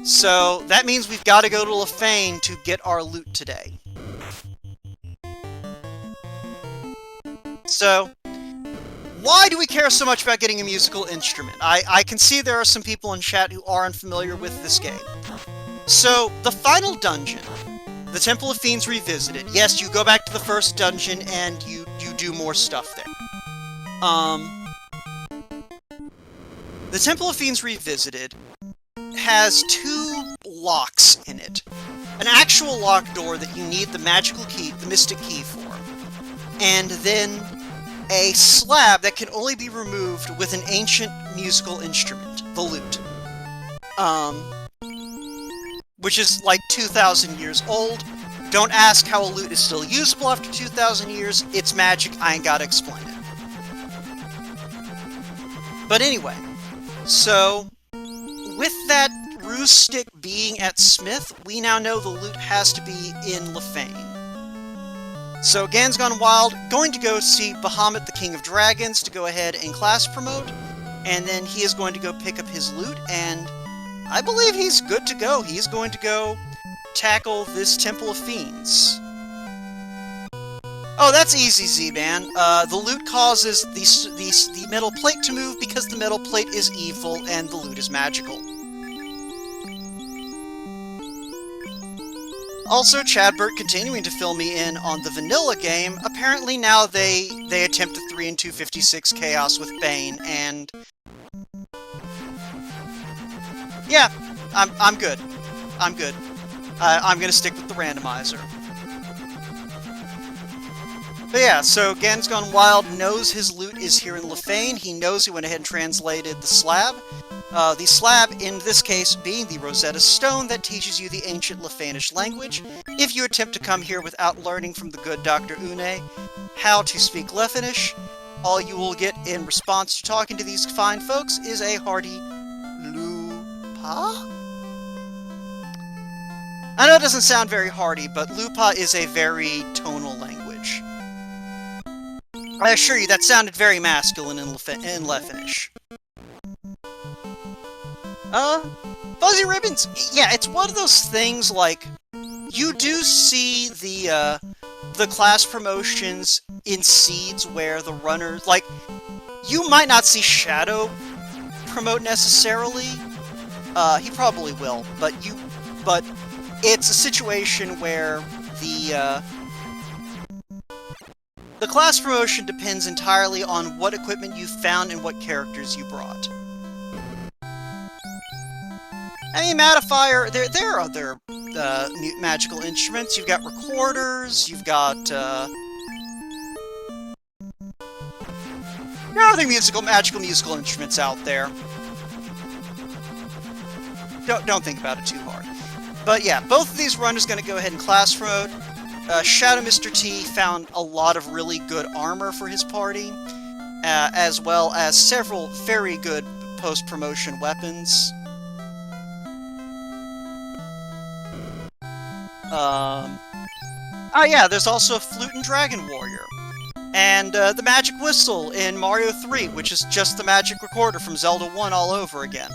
So, that means we've got to go to Lefane to get our loot today. So, why do we care so much about getting a musical instrument? I can see there are some people in chat who are unfamiliar with this game. So, the final dungeon, the Temple of Fiends Revisited. Yes, you go back to the first dungeon and you do more stuff there. The Temple of Fiends Revisited has 2 locks in it. An actual locked door that you need the magical key, the mystic key for. And then a slab that can only be removed with an ancient musical instrument, the lute. Which is like 2,000 years old. Don't ask how a lute is still usable after 2,000 years. It's magic, I ain't gotta explain it. But anyway, so with that ruse stick being at Smith, we now know the lute has to be in Lefane. So GanonsGoneWild going to go see Bahamut, the King of Dragons, to go ahead and class promote, and then he is going to go pick up his lute, and I believe he's good to go. He's going to go tackle this Temple of Fiends. Oh, that's easy, Z-Man. The lute causes the metal plate to move because the metal plate is evil and the lute is magical. Also, Chadbert continuing to fill me in on the vanilla game. Apparently now they attempt a 3 and 256 chaos with Bane, and yeah, I'm good. I'm good. I'm gonna stick with the randomizer. But yeah, so GanonsGoneWild knows his loot is here in Lefane. He knows he went ahead and translated the slab. The slab, in this case, being the Rosetta Stone that teaches you the ancient Lefanish language. If you attempt to come here without learning from the good Dr. Une how to speak Lefanish, all you will get in response to talking to these fine folks is a hearty Lupa? I know it doesn't sound very hearty, but Lupa is a very tonal language. I assure you, that sounded very masculine in Lefanish. Fuzzy Ribbons, yeah, it's one of those things, like, you do see the class promotions in seeds where the runners, like, you might not see Shadow promote necessarily, he probably will, but it's a situation where the class promotion depends entirely on what equipment you found and what characters you brought. I mean, Matifier, there are other magical instruments. You've got recorders, you've got, there are other magical musical instruments out there. Don't think about it too hard. But yeah, both of these runners going to go ahead and class promote. Shadow Mr. T found a lot of really good armor for his party, as well as several very good post-promotion weapons. Oh yeah, there's also a Flute and Dragon Warrior. And the Magic Whistle in Mario 3, which is just the Magic Recorder from Zelda 1 all over again.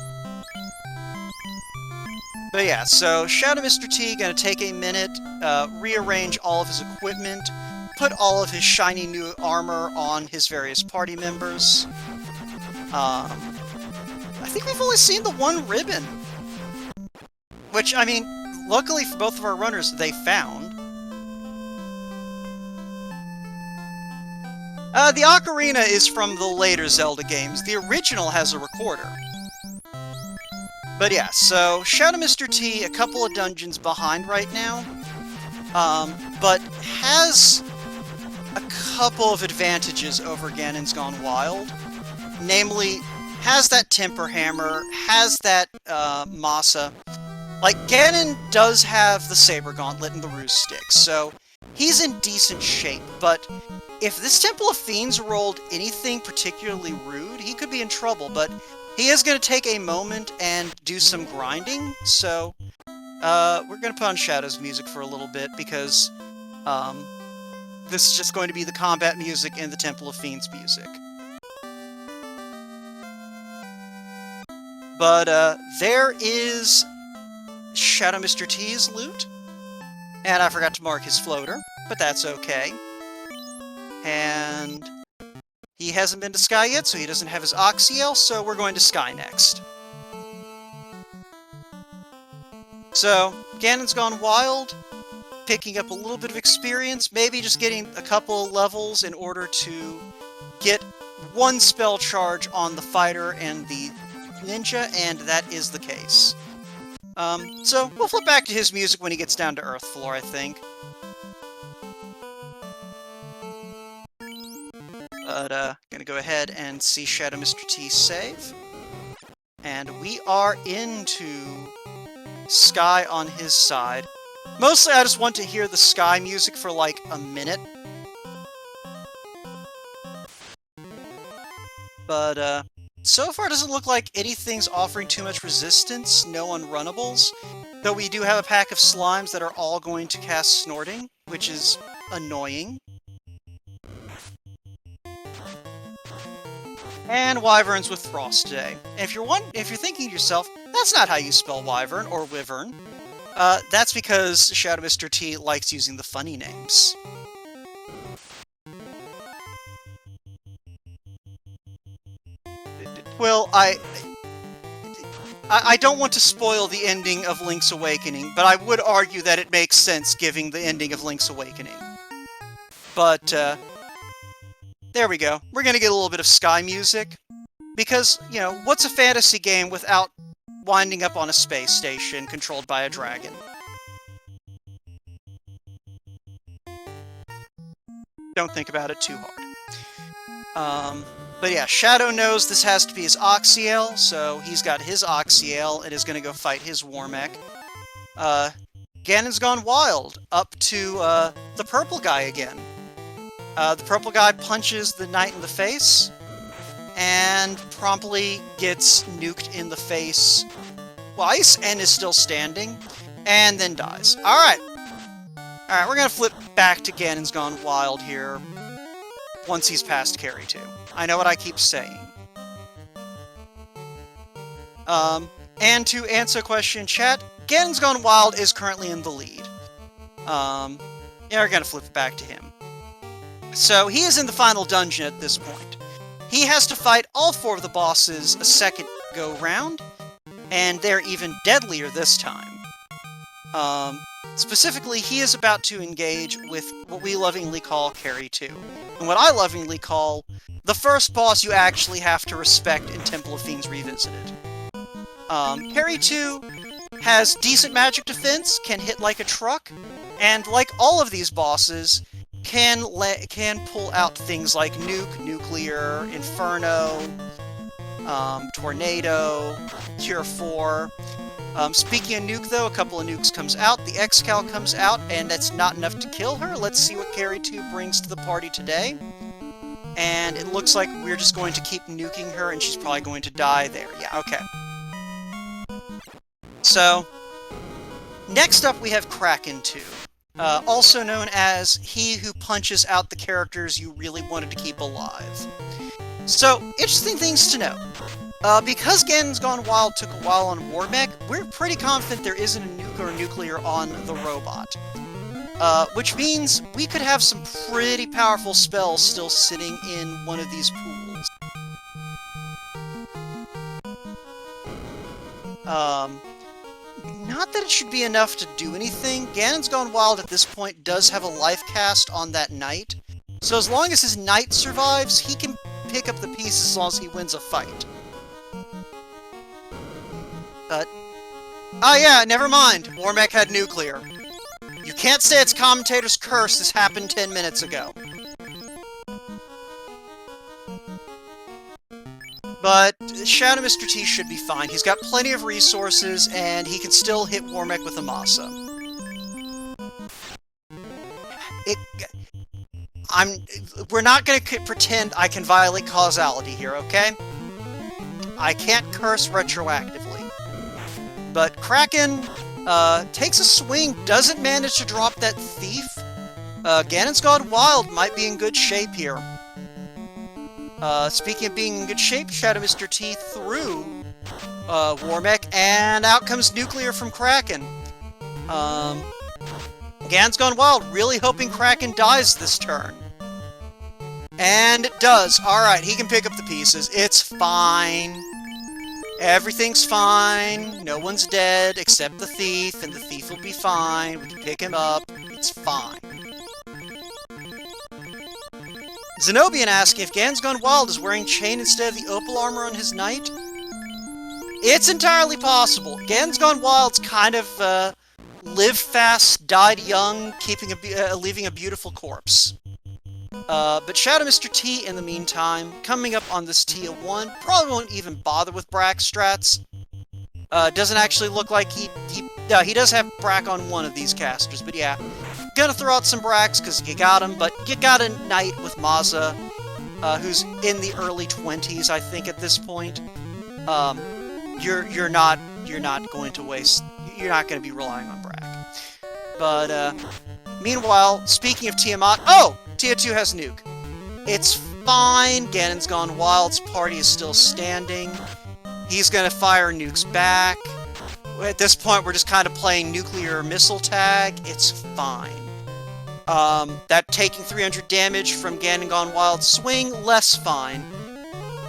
But yeah, so Shadow Mr. T gonna take a minute, rearrange all of his equipment, put all of his shiny new armor on his various party members. I think we've only seen the one ribbon. Which, I mean, luckily for both of our runners, they found. The Ocarina is from the later Zelda games. The original has a recorder. But yeah, so Shadow Mr. T, a couple of dungeons behind right now, but has a couple of advantages over GanonsGoneWild. Namely, has that Temper Hammer, has that Masa. Like, Ganon does have the Saber Gauntlet and the Ruse Stick, so he's in decent shape, but if this Temple of Fiends rolled anything particularly rude, he could be in trouble, but he is going to take a moment and do some grinding, so we're going to put on Shadow's music for a little bit, because this is just going to be the combat music and the Temple of Fiends music. But there is Shadow Mr. T's loot, and I forgot to mark his floater, but that's okay. And he hasn't been to Sky yet, so he doesn't have his Oxyel, so we're going to Sky next. So, Ganon's gone wild, picking up a little bit of experience, maybe just getting a couple levels in order to get one spell charge on the fighter and the ninja, and that is the case. So we'll flip back to his music when he gets down to Earth Floor, I think. But, gonna go ahead and see Shadow Mr. T save. And we are into Sky on his side. Mostly I just want to hear the Sky music for like a minute. But, so far it doesn't look like anything's offering too much resistance, no unrunnables. Though we do have a pack of slimes that are all going to cast Snorting, which is annoying. And Wyverns with Frost today. And if you're thinking to yourself, that's not how you spell Wyvern or Wyvern, that's because Shadow Mr. T likes using the funny names. Well, I don't want to spoil the ending of Link's Awakening, but I would argue that it makes sense given the ending of Link's Awakening. But, there we go. We're gonna get a little bit of Sky music. Because, you know, what's a fantasy game without winding up on a space station controlled by a dragon? Don't think about it too hard. But yeah, Shadow knows this has to be his Oxyale, so he's got his Oxyale and is gonna go fight his Warmech. Ganon's gone wild, up to, the purple guy again. The purple guy punches the knight in the face, and promptly gets nuked in the face twice, and is still standing, and then dies. Alright. Alright, we're gonna flip back to Ganon's gone wild here, once he's past Carry 2. I know what I keep saying. And to answer a question in chat, Ganon's gone wild is currently in the lead. Yeah, we're gonna flip it back to him. So, he is in the final dungeon at this point. He has to fight all 4 of the bosses a second go-round, and they're even deadlier this time. Specifically, he is about to engage with what we lovingly call Carry 2, and what I lovingly call the first boss you actually have to respect in Temple of Fiends Revisited. Carry 2 has decent magic defense, can hit like a truck, and like all of these bosses, can pull out things like Nuke, Nuclear, Inferno, Tornado, Cure 4. Speaking of Nuke, though, a couple of nukes comes out, the X-Cal comes out, and that's not enough to kill her. Let's see what Carry 2 brings to the party today. And it looks like we're just going to keep nuking her, and she's probably going to die there. Yeah, okay. So, next up we have Kraken 2. Also known as he who punches out the characters you really wanted to keep alive. So, interesting things to know. Because Ganon's Gone Wild took a while on Warmech, we're pretty confident there isn't a nuke or a nuclear on the robot. Which means we could have some pretty powerful spells still sitting in one of these pools. Not that it should be enough to do anything. Ganon's Gone Wild at this point does have a life cast on that knight. So as long as his knight survives, he can pick up the pieces as long as he wins a fight. But... oh yeah, never mind. Warmech had nuclear. You can't say it's commentator's curse, this happened 10 minutes ago. But Shadow Mr. T should be fine. He's got plenty of resources, and he can still hit Warmech with Amasa. We're not gonna pretend I can violate causality here, okay? I can't curse retroactively. But Kraken, takes a swing, doesn't manage to drop that thief. Ganon's Gone Wild might be in good shape here. Speaking of being in good shape, Shadow Mr. T threw Warmech, and out comes Nuclear from Kraken. Ganon's Gone Wild, really hoping Kraken dies this turn. And it does. Alright, he can pick up the pieces. It's fine. Everything's fine. No one's dead except the thief, and the thief will be fine. We can pick him up. It's fine. Zenobian asking if GanonsGoneWild is wearing chain instead of the opal armor on his knight. It's entirely possible. GanonsGoneWild's kind of lived fast, died young, leaving a beautiful corpse. But Shadow Mr. T, in the meantime, coming up on this Tia 1, probably won't even bother with Brack strats. Doesn't actually look like he does have Brack on one of these casters, but yeah. Gonna throw out some Bracks, because you got him, but you got a knight with Maza, who's in the early 20s, I think, at this point. You're not going to waste, you're not going to be relying on Brack. But, meanwhile, speaking of Tiamat, oh! Tia 2 has nuke. It's fine. GanonsGoneWild's party is still standing. He's gonna fire nukes back. At this point, we're just kind of playing nuclear missile tag. It's fine. That taking 300 damage from GanonsGoneWild's swing, less fine.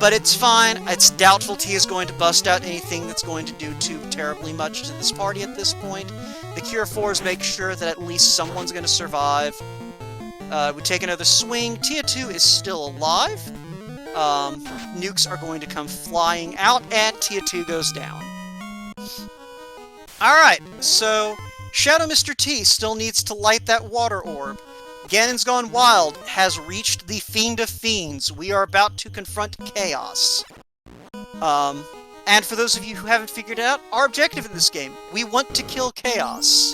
But it's fine. It's doubtful Tia is going to bust out anything that's going to do too terribly much to this party at this point. The Cure 4s make sure that at least someone's going to survive. We take another swing. Tia 2 is still alive. Nukes are going to come flying out, and Tia 2 goes down. Alright, so Shadow Mr. T still needs to light that water orb. GanonsGoneWild has reached the Fiend of Fiends. We are about to confront Chaos. And for those of you who haven't figured it out, our objective in this game, we want to kill Chaos.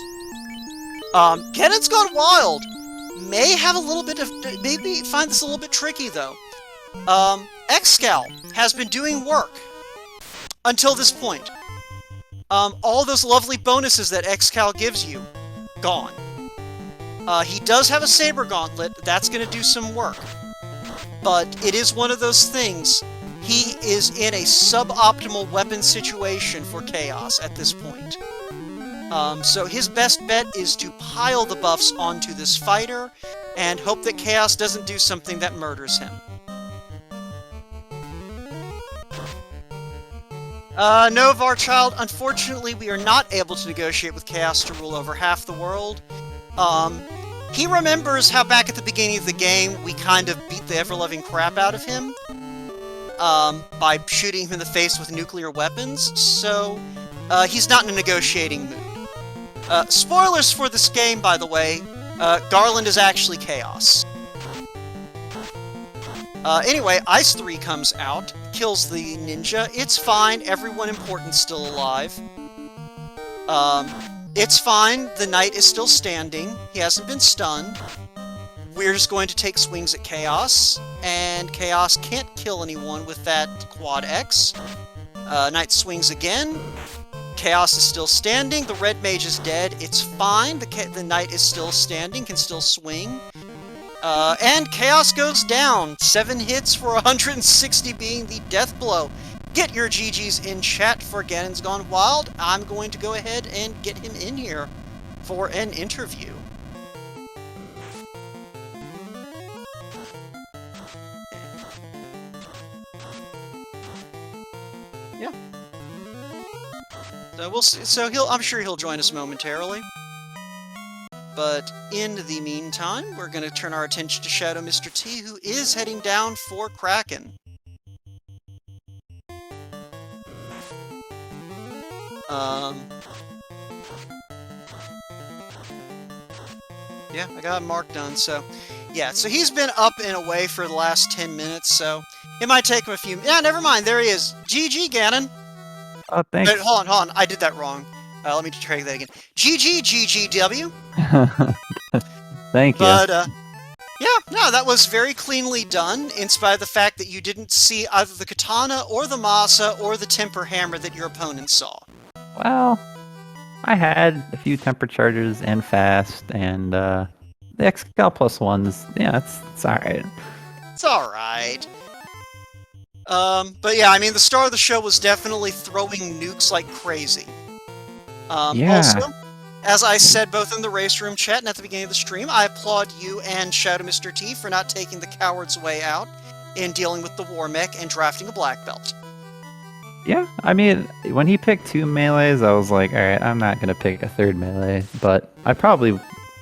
GanonsGoneWild may have a little bit of, maybe find this a little bit tricky, though. Xcal has been doing work until this point. All those lovely bonuses that Xcal gives you, gone. He does have a Saber Gauntlet, that's going to do some work. But it is one of those things, he is in a suboptimal weapon situation for Chaos at this point. So his best bet is to pile the buffs onto this fighter, and hope that Chaos doesn't do something that murders him. No, Varchild, unfortunately we are not able to negotiate with Chaos to rule over half the world. He remembers how back at the beginning of the game, we kind of beat the ever-loving crap out of him, by shooting him in the face with nuclear weapons, so, he's not in a negotiating mood. Spoilers for this game, by the way, Garland is actually Chaos. Anyway, Ice 3 comes out, kills the ninja. It's fine, everyone important's still alive. It's fine, the knight is still standing, he hasn't been stunned. We're just going to take swings at Chaos, and Chaos can't kill anyone with that Quad X. Knight swings again. Chaos is still standing, the red mage is dead, it's fine, the knight is still standing, can still swing. And Chaos goes down, 7 hits for 160 being the death blow. Get your GGs in chat for GanonsGoneWild. I'm going to go ahead and get him in here for an interview. Yeah. So we'll see. So I'm sure he'll join us momentarily. But in the meantime, we're going to turn our attention to Shadow Mr. T, who is heading down for Kraken. Yeah, I got a mark done, so... Yeah, so he's been up and away for the last 10 minutes, so... It might take him a few... Yeah, never mind, there he is. GG, Ganon! Oh, thanks. Wait, hold on, I did that wrong. Let me try that again. GG, GGW! Thank you. But, yeah, no, that was very cleanly done, in spite of the fact that you didn't see either the katana, or the masa, or the temper hammer that your opponent saw. Well, I had a few temper charges and fast, and the Xcal +1s, yeah, it's alright. It's alright. But yeah, I mean, the star of the show was definitely throwing nukes like crazy. Yeah. Also, as I said both in the Race Room chat and at the beginning of the stream, I applaud you and Shadow Mr. T for not taking the coward's way out in dealing with the War Mech and drafting a black belt. Yeah, I mean, when he picked 2 melees, I was like, all right, I'm not gonna pick a 3rd melee. But I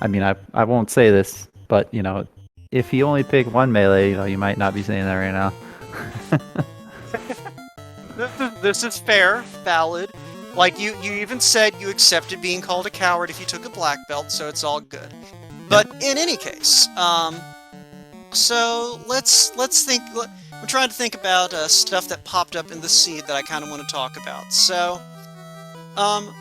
mean, I won't say this, but if he only picked 1 melee, you might not be saying that right now. This is fair, valid. Like you even said you accepted being called a coward if you took a black belt, so it's all good. But in any case, so let's think. I'm trying to think about stuff that popped up in the seed that I kind of want to talk about. So, all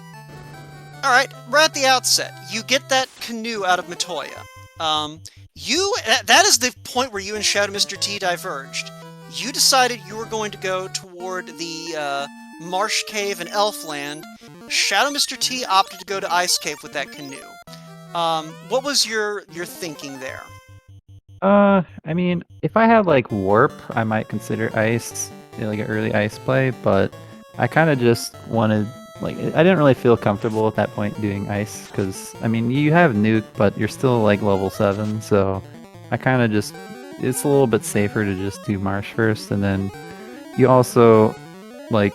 right, right at the outset, you get that canoe out of Matoya. That is the point where you and Shadow Mr. T diverged. You decided you were going to go toward the Marsh Cave in Elfland. Shadow Mr. T opted to go to Ice Cave with that canoe. What was your thinking there? I mean, if I had like warp, I might consider ice, like an early ice play, but I kind of just wanted, like, I didn't really feel comfortable at that point doing ice, because, I mean, you have nuke, but you're still like level 7, so I kind of just, it's a little bit safer to just do marsh first, and then you also, like,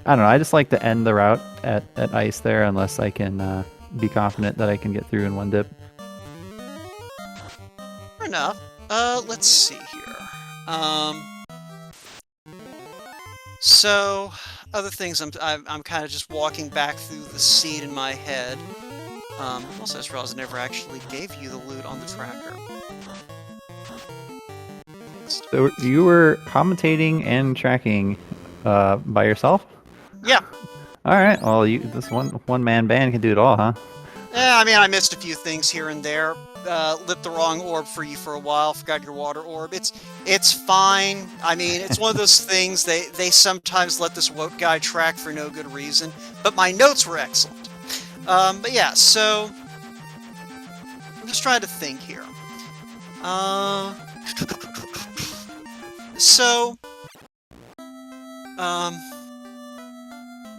I don't know, I just like to end the route at ice there, unless I can be confident that I can get through in one dip. Fair enough. Let's see here. So other things I'm kind of just walking back through the seed in my head. Also, I just realized I never actually gave you the loot on the tracker. So you were commentating and tracking by yourself? Yeah. All right. Well, this one man band can do it all, huh? Yeah, I mean, I missed a few things here and there. Lit the wrong orb for you for a while. Forgot your water orb. It's fine. I mean, it's one of those things they sometimes let this woke guy track for no good reason. But my notes were excellent. But yeah, so I'm just trying to think here. So,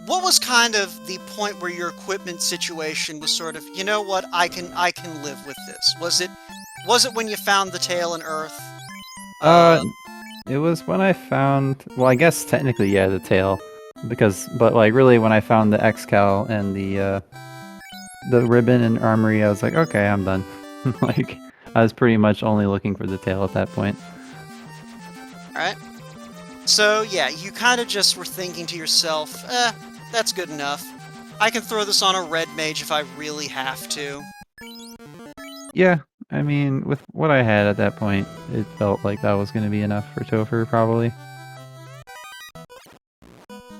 what was kind of the point where your equipment situation was sort of, you know what, I can live with this? Was it when you found the tail in Earth? It was when I found, well, I guess technically, yeah, the tail, but like really when I found the Excal and the ribbon and armory, I was like, okay, I'm done. Like, I was pretty much only looking for the tail at that point. Alright. So, yeah, you kind of just were thinking to yourself, that's good enough. I can throw this on a red mage if I really have to. Yeah, I mean, with what I had at that point, it felt like that was going to be enough for Topher, probably.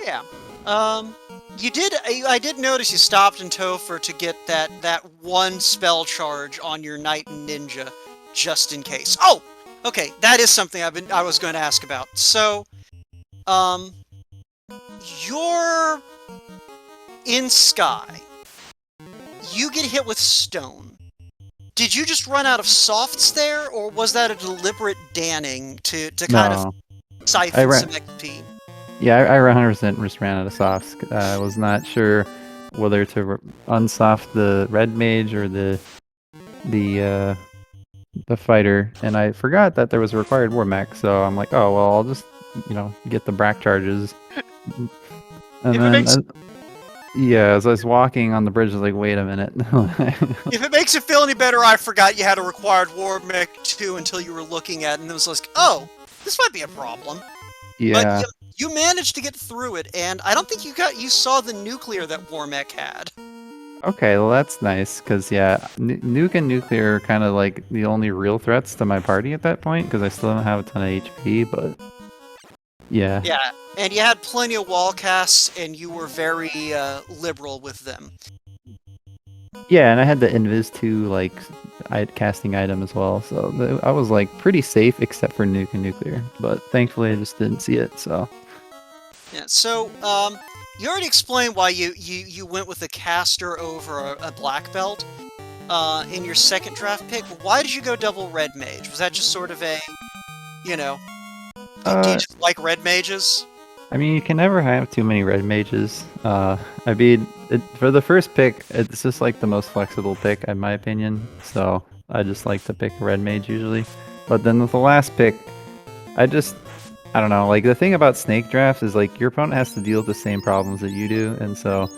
Yeah. I did notice you stopped in Topher to get that one spell charge on your Knight Ninja, just in case. Oh! Okay, that is something I was going to ask about. So, you're in Sky. You get hit with stone. Did you just run out of softs there, or was that a deliberate danning to kind of siphon some XP? Yeah, I 100% just ran out of softs. I was not sure whether to unsoft the red mage or the fighter, and I forgot that there was a required war mech, so I'm like, oh well, I'll just get the brack charges. And then yeah, as I was walking on the bridge, I was like, wait a minute. If it makes you feel any better, I forgot you had a required war mech too until you were looking at it, and it was like, oh, this might be a problem. Yeah. But you managed to get through it, and I don't think you saw the nuclear that war mech had. Okay, well that's nice, because yeah, nuke and nuclear are kind of like the only real threats to my party at that point, because I still don't have a ton of HP, but yeah. Yeah, and you had plenty of wall casts, and you were very liberal with them. Yeah, and I had the Invis 2 like casting item as well, so I was like pretty safe except for nuke and nuclear, but thankfully I just didn't see it, so. Yeah, so you already explained why you went with a caster over a black belt in your second draft pick. Why did you go double red mage? Was that just sort of a, do you just like red mages? I mean, you can never have too many red mages. I mean, for the first pick, it's just like the most flexible pick, in my opinion. So I just like to pick a red mage usually. But then with the last pick, I just I don't know. Like the thing about snake drafts is like your opponent has to deal with the same problems that you do, and so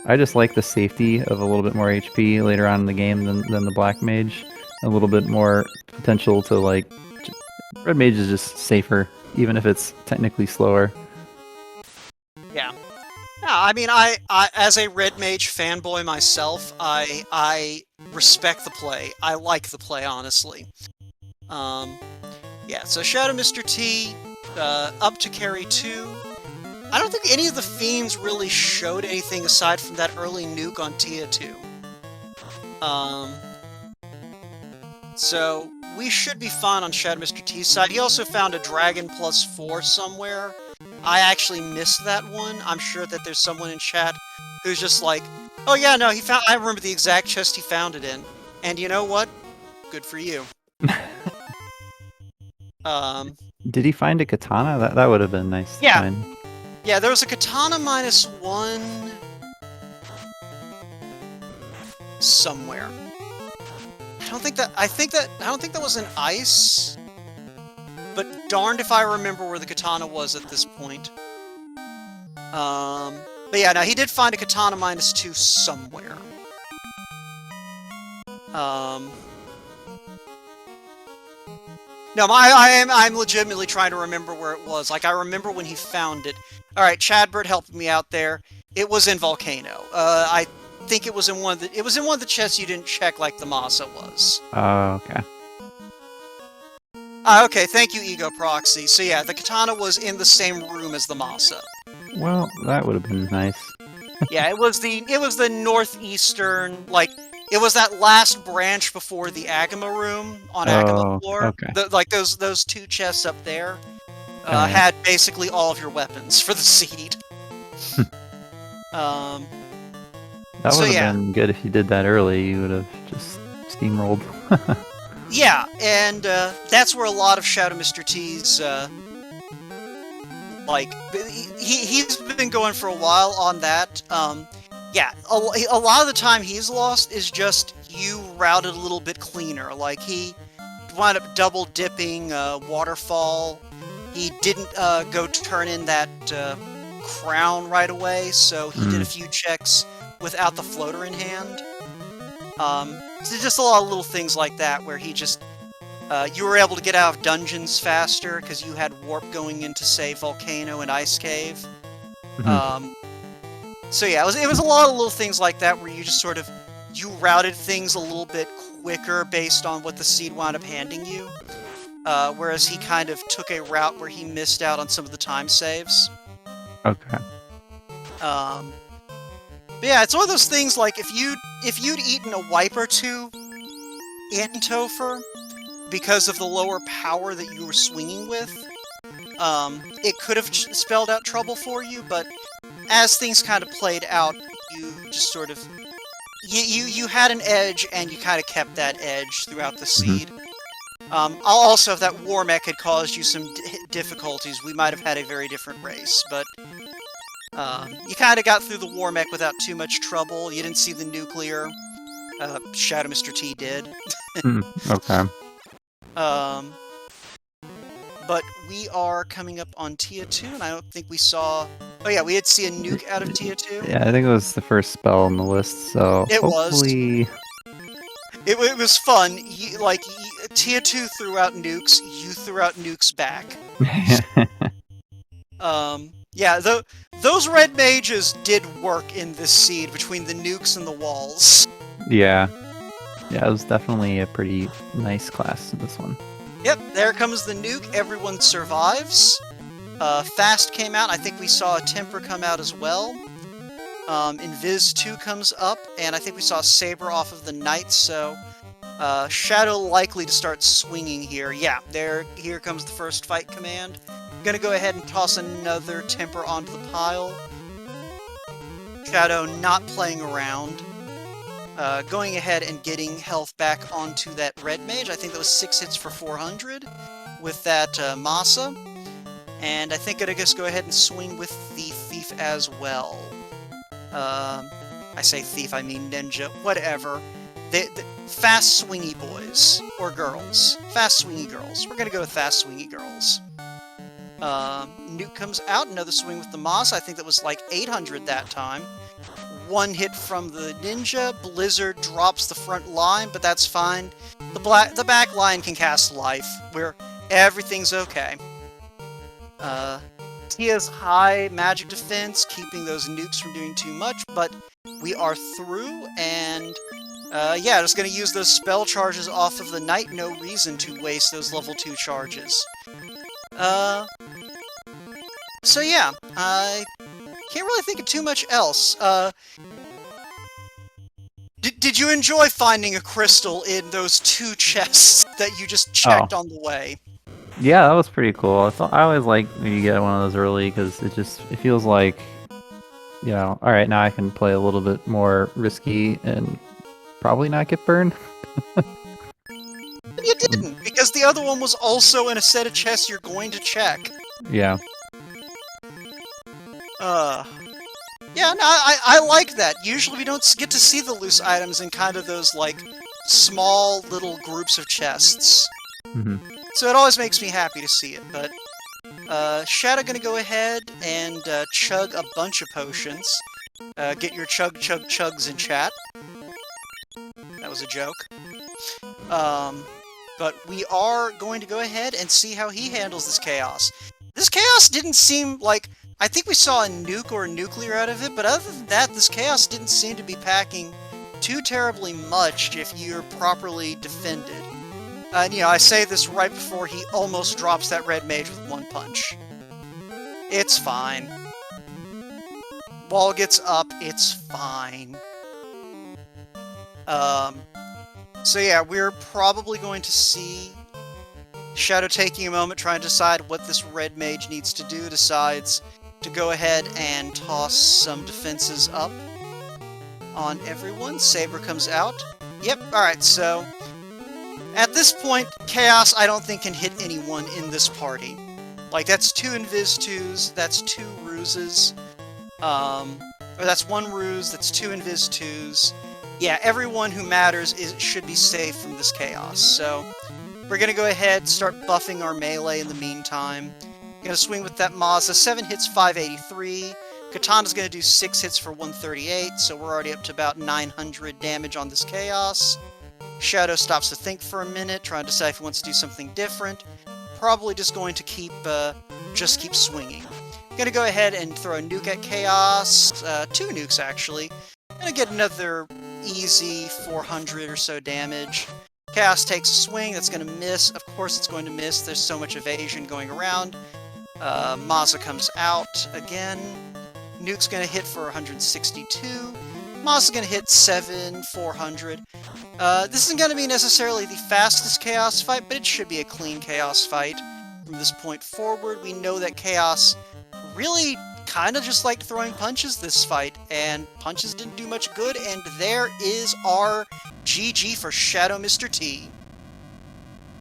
I just like the safety of a little bit more HP later on in the game than the black mage. A little bit more potential to like red mage is just safer, even if it's technically slower. Yeah. Yeah, I mean, I as a red mage fanboy myself, I respect the play. I like the play, honestly. Yeah, so Shadow Mr. T, up to carry 2. I don't think any of the Fiends really showed anything aside from that early nuke on Tia 2. So we should be fine on Shadow Mr. T's side. He also found a Dragon +4 somewhere. I actually missed that one. I'm sure that there's someone in chat who's just like, oh yeah, no, I remember the exact chest he found it in. And you know what? Good for you. Did he find a katana? That would have been nice to find. Yeah, there was a katana -1 somewhere. I don't think that was in ice. But darned if I remember where the katana was at this point. But yeah, no, he did find a katana -2 somewhere. No, I'm legitimately trying to remember where it was. Like, I remember when he found it. Alright, Chadbird helped me out there. It was in Volcano. I think it was in one of the chests you didn't check like the Masa was. Oh, okay. Okay, thank you, Ego Proxy. So yeah, the katana was in the same room as the Masa. Well, that would have been nice. Yeah, it was the northeastern, like, it was that last branch before the Agama room on Agama floor. Okay. Like those 2 chests up there had basically all of your weapons for the seed. That would have been good if you did that early. You would have just steamrolled. Yeah, and that's where a lot of Shadow Mr. T's, like, he's been going for a while on that. Yeah, a lot of the time he's lost is just you routed a little bit cleaner. Like, he wound up double dipping Waterfall. He didn't go turn in that crown right away, so he did a few checks without the floater in hand. So just a lot of little things like that where he just you were able to get out of dungeons faster because you had warp going into, say, Volcano and Ice Cave. So yeah, it was a lot of little things like that where you just sort of you routed things a little bit quicker based on what the seed wound up handing you, whereas he kind of took a route where he missed out on some of the time saves. Okay. But yeah, it's one of those things like if you'd eaten a wipe or 2 in Topher because of the lower power that you were swinging with, it could have spelled out trouble for you. But as things kind of played out, you just sort of you had an edge, and you kind of kept that edge throughout the seed. Also, if that war mech had caused you some difficulties, we might have had a very different race. But you kind of got through the war mech without too much trouble. You didn't see the nuclear. Shadow Mr. T did. Okay. But we are coming up on Tia 2, and I don't think we saw... Oh yeah, we did see a nuke out of Tia 2. Yeah, I think it was the first spell on the list, so hopefully... It was fun. Tia 2 threw out nukes, you threw out nukes back. Yeah, those red mages did work in this seed between the nukes and the walls. Yeah. Yeah, it was definitely a pretty nice class in this one. Yep, there comes the nuke. Everyone survives. Fast came out. I think we saw a Temper come out as well. Invis 2 comes up, and I think we saw a Saber off of the Knight, so... Shadow likely to start swinging here. Yeah, here comes the first fight command. Gonna go ahead and toss another Temper onto the pile. Shadow not playing around. Going ahead and getting health back onto that red mage. I think that was 6 hits for 400 with that Masa. And I think gonna just go ahead and swing with the Thief as well. I say Thief, I mean Ninja, whatever. The fast swingy boys. Or girls. Fast swingy girls. We're gonna go with fast swingy girls. Nuke comes out, another swing with the Moss. I think that was like 800 that time. One hit from the Ninja. Blizzard drops the front line, but that's fine. The back line can cast Life, where everything's okay. Tia's high magic defense, keeping those nukes from doing too much, but we are through, and yeah, just gonna use those spell charges off of the Knight. No reason to waste those level 2 charges. So yeah, I can't really think of too much else. Did you enjoy finding a crystal in those 2 chests that you just checked on the way? Yeah, that was pretty cool. I always like when you get one of those early because it feels like, you know, all right, now I can play a little bit more risky and probably not get burned. You didn't, because the other one was also in a set of chests you're going to check. Yeah. Yeah, no, I like that. Usually we don't get to see the loose items in kind of those, like, small little groups of chests. Mm-hmm. So it always makes me happy to see it, but Shadow gonna go ahead and chug a bunch of potions. Get your chugs in chat. That was a joke. But we are going to go ahead and see how he handles this chaos. This chaos didn't seem like... I think we saw a nuke or a nuclear out of it, but other than that, this chaos didn't seem to be packing too terribly much if you're properly defended. And, you know, I say this right before he almost drops that red mage with 1 punch. It's fine. Wall gets up, it's fine. So yeah, we're probably going to see Shadow taking a moment trying to decide what this red mage needs to do, decides to go ahead and toss some defenses up on everyone. Saber comes out. Yep, alright, so... At this point, Chaos, I don't think, can hit anyone in this party. Like, that's 2 Invis 2s, that's 2 ruses, or that's 1 ruse, that's 2 Invis 2s. Yeah, everyone who matters should be safe from this Chaos, so... We're gonna go ahead, start buffing our melee in the meantime. Gonna swing with that Mazda, 7 hits, 583. Katana's gonna do 6 hits for 138, so we're already up to about 900 damage on this Chaos. Shadow stops to think for a minute, trying to decide if he wants to do something different. Probably just going to keep swinging. Gonna go ahead and throw a nuke at Chaos. 2 nukes, actually. Gonna get another easy 400 or so damage. Chaos takes a swing, that's gonna miss. Of course it's going to miss, there's so much evasion going around. Mazda comes out again. Nuke's gonna hit for 162. Mazda's gonna hit 400. This isn't gonna be necessarily the fastest Chaos fight, but it should be a clean Chaos fight. From this point forward, we know that Chaos really kind of just liked throwing punches this fight, and punches didn't do much good, and there is our GG for Shadow Mr. T.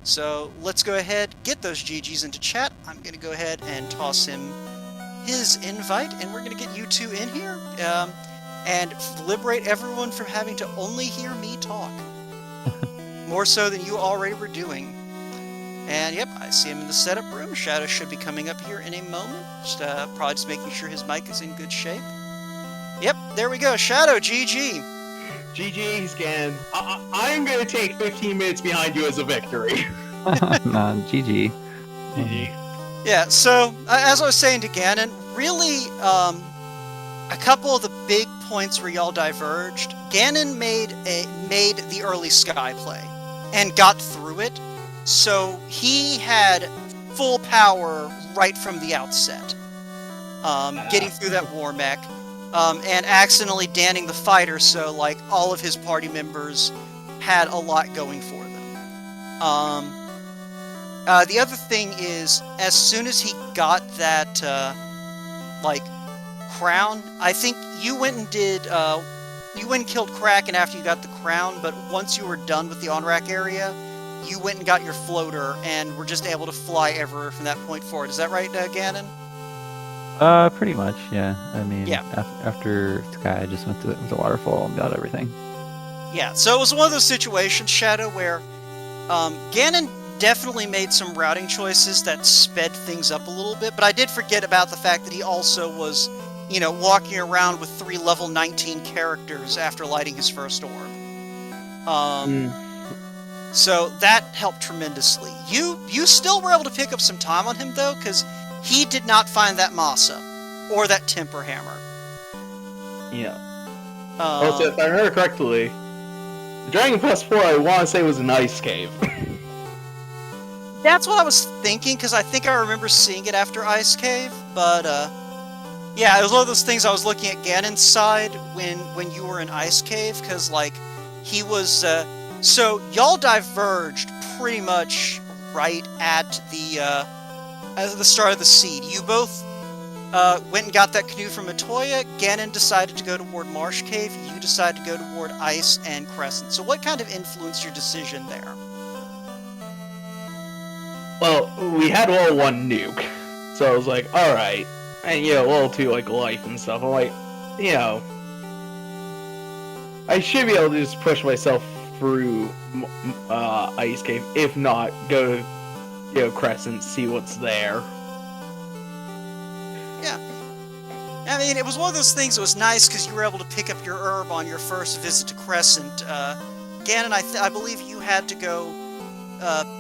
So let's go ahead, get those GGs into chat. I'm going to go ahead and toss him his invite, and we're going to get you 2 in here, and liberate everyone from having to only hear me talk. More so than you already were doing. And yep, I see him in the setup room. Shadow should be coming up here in a moment. Probably just making sure his mic is in good shape. Yep, there we go. Shadow, GG. GG, Scan. I'm going to take 15 minutes behind you as a victory. Nah, GG. GG. Yeah, so, as I was saying to Ganon, really, a couple of the big points where y'all diverged, Ganon made the early Sky play, and got through it, so he had full power right from the outset. Getting through that war mech, and accidentally danning the fighter, so like all of his party members had a lot going for them. The other thing is, as soon as he got that like crown, I think you went and killed Kraken after you got the crown, but once you were done with the on-rack area, you went and got your floater and were just able to fly everywhere from that point forward. Is that right, Ganon? Pretty much, yeah. I mean, yeah. After Sky, I just went to the waterfall and got everything. Yeah, so it was one of those situations, Shadow, where Ganon definitely made some routing choices that sped things up a little bit, but I did forget about the fact that he also was, walking around with 3 level 19 characters after lighting his first orb. So that helped tremendously. You still were able to pick up some time on him, though, because he did not find that Masa, or that Temper Hammer. Yeah. Also, if I remember correctly, the Dragon Plus 4, I want to say, was an ice cave. That's what I was thinking, because I think I remember seeing it after Ice Cave, but, yeah, it was one of those things I was looking at Ganon's side when you were in Ice Cave, because, like, he was, so y'all diverged pretty much right at the start of the seed. You both, went and got that canoe from Matoya. Ganon decided to go toward Marsh Cave. You decided to go toward Ice and Crescent. So what kind of influenced your decision there? Well, we had level 1 nuke, so I was like, alright. And, level 2, like, life and stuff. I'm like, I should be able to just push myself through Ice Cave. If not, go to, Crescent, see what's there. Yeah. I mean, it was one of those things that was nice because you were able to pick up your herb on your first visit to Crescent. Ganon, I believe you had to go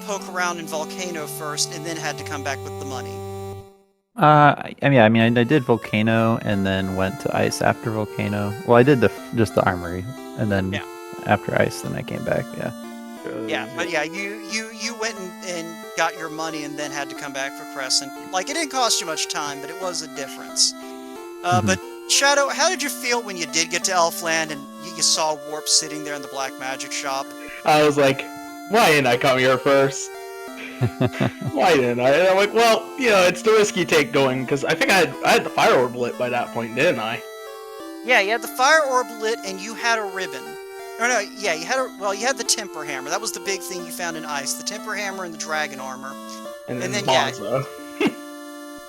poke around in Volcano first, and then had to come back with the money. I did Volcano, and then went to Ice after Volcano. Well, I did just the Armory, and then after Ice, then I came back. Yeah. Yeah, but yeah, you went and got your money, and then had to come back for Crescent. Like, it didn't cost you much time, but it was a difference. But Shadow, how did you feel when you did get to Elfland and you saw Warp sitting there in the Black Magic shop? I was like, why didn't I come here first? Why didn't I? And I'm like, well, it's the risk you take going, because I think I had the Fire Orb lit by that point, didn't I? Yeah, you had the Fire Orb lit, and you had a ribbon. Or no, yeah, you had the Temper Hammer. That was the big thing you found in Ice, the Temper Hammer and the Dragon Armor. And then Mazza.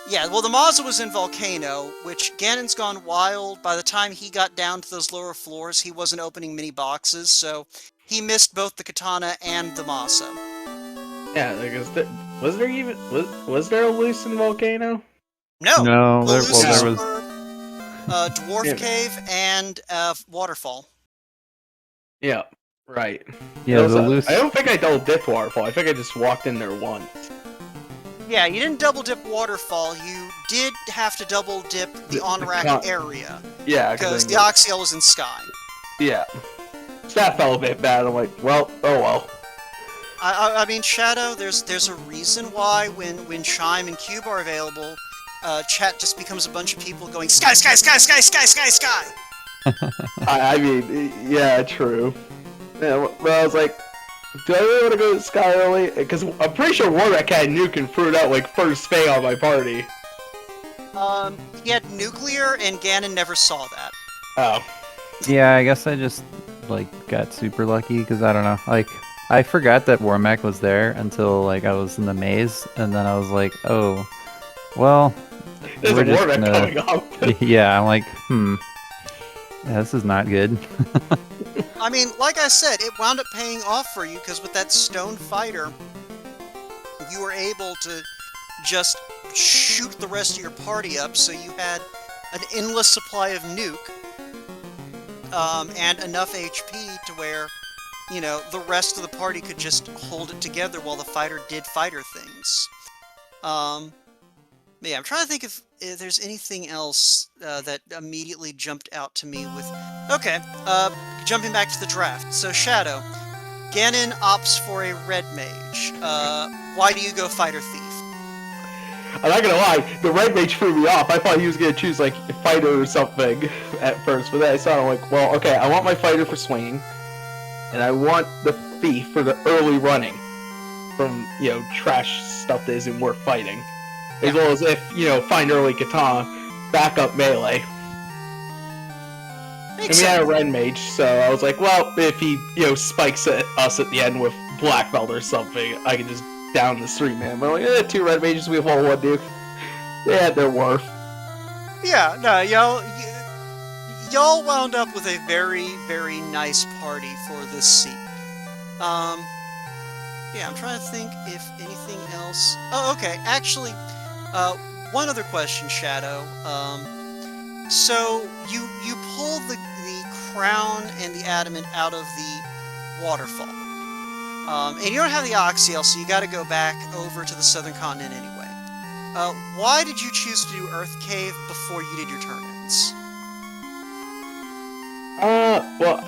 Yeah, well, the Mazza was in Volcano, which Ganon's Gone Wild. By the time he got down to those lower floors, he wasn't opening mini boxes, so he missed both the Katana and the Mazza. Yeah, was there a loose in Volcano? No, there was Dwarf Cave and Waterfall. Yeah, right. Yeah, I don't think I double dipped Waterfall. I think I just walked in there once. Yeah, you didn't double dip Waterfall. You did have to double dip the on-rack area. Yeah, because the Oxyel was in Sky. Yeah. So that felt a bit bad. I'm like, well, oh well. I mean, Shadow, there's a reason why when Chime and Cube are available, chat just becomes a bunch of people going, Sky, Sky, Sky, Sky, Sky, Sky, Sky! I mean, yeah, true. Yeah, well, I was like, do I really want to go to Sky early? Because I'm pretty sure Warbeck had nuke and threw it out like first thing on my party. He had nuclear, and Ganon never saw that. Oh. Yeah, I guess I just got super lucky because I don't know. I forgot that Warmech was there until I was in the maze, and then I was like, oh, well, there's a Warmech coming up. Yeah, I'm like, yeah, this is not good. I mean, like I said, it wound up paying off for you, because with that stone fighter, you were able to just shoot the rest of your party up, so you had an endless supply of nuke, and enough HP to where, the rest of the party could just hold it together while the fighter did fighter things. Yeah, I'm trying to think if there's anything else that immediately jumped out to me with... Okay, jumping back to the draft. So, Shadow, Ganon opts for a red mage. Why do you go fighter thief? I'm not gonna lie, the red mage threw me off. I thought he was gonna choose fighter or something at first, but then I saw him well, okay, I want my fighter for swinging, and I want the thief for the early running from, trash stuff that isn't worth fighting. As well as if, find early katana, backup melee. And we had a red mage, so I was like, well, if he, spikes us at the end with black belt or something, I can just down the street, man. But I'm like, 2 red mages, we have all 1 duke. They had their worth. Yeah, no, y'all wound up with a very, very nice party for this seat. Yeah, I'm trying to think if anything else. Oh, okay. Actually, one other question, Shadow. So you pull the crown and the adamant out of the waterfall, and you don't have the Oxyel, so you got to go back over to the southern continent anyway. Why did you choose to do Earth Cave before you did your turn-ins? Well,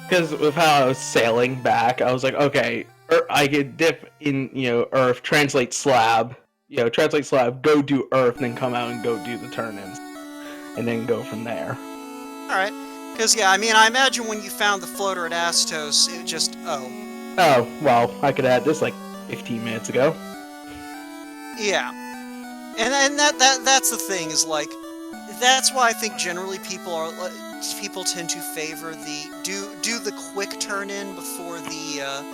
because of how I was sailing back, I was like, okay, I could dip in, Earth, translate slab, go do Earth, and then come out and go do the turn-ins, and then go from there. All right, because yeah, I mean, I imagine when you found the floater at Astos, it just Oh, well, I could add this like 15 minutes ago. yeah, and that's the thing is like, that's why I think generally people tend to favor the do the quick turn in before the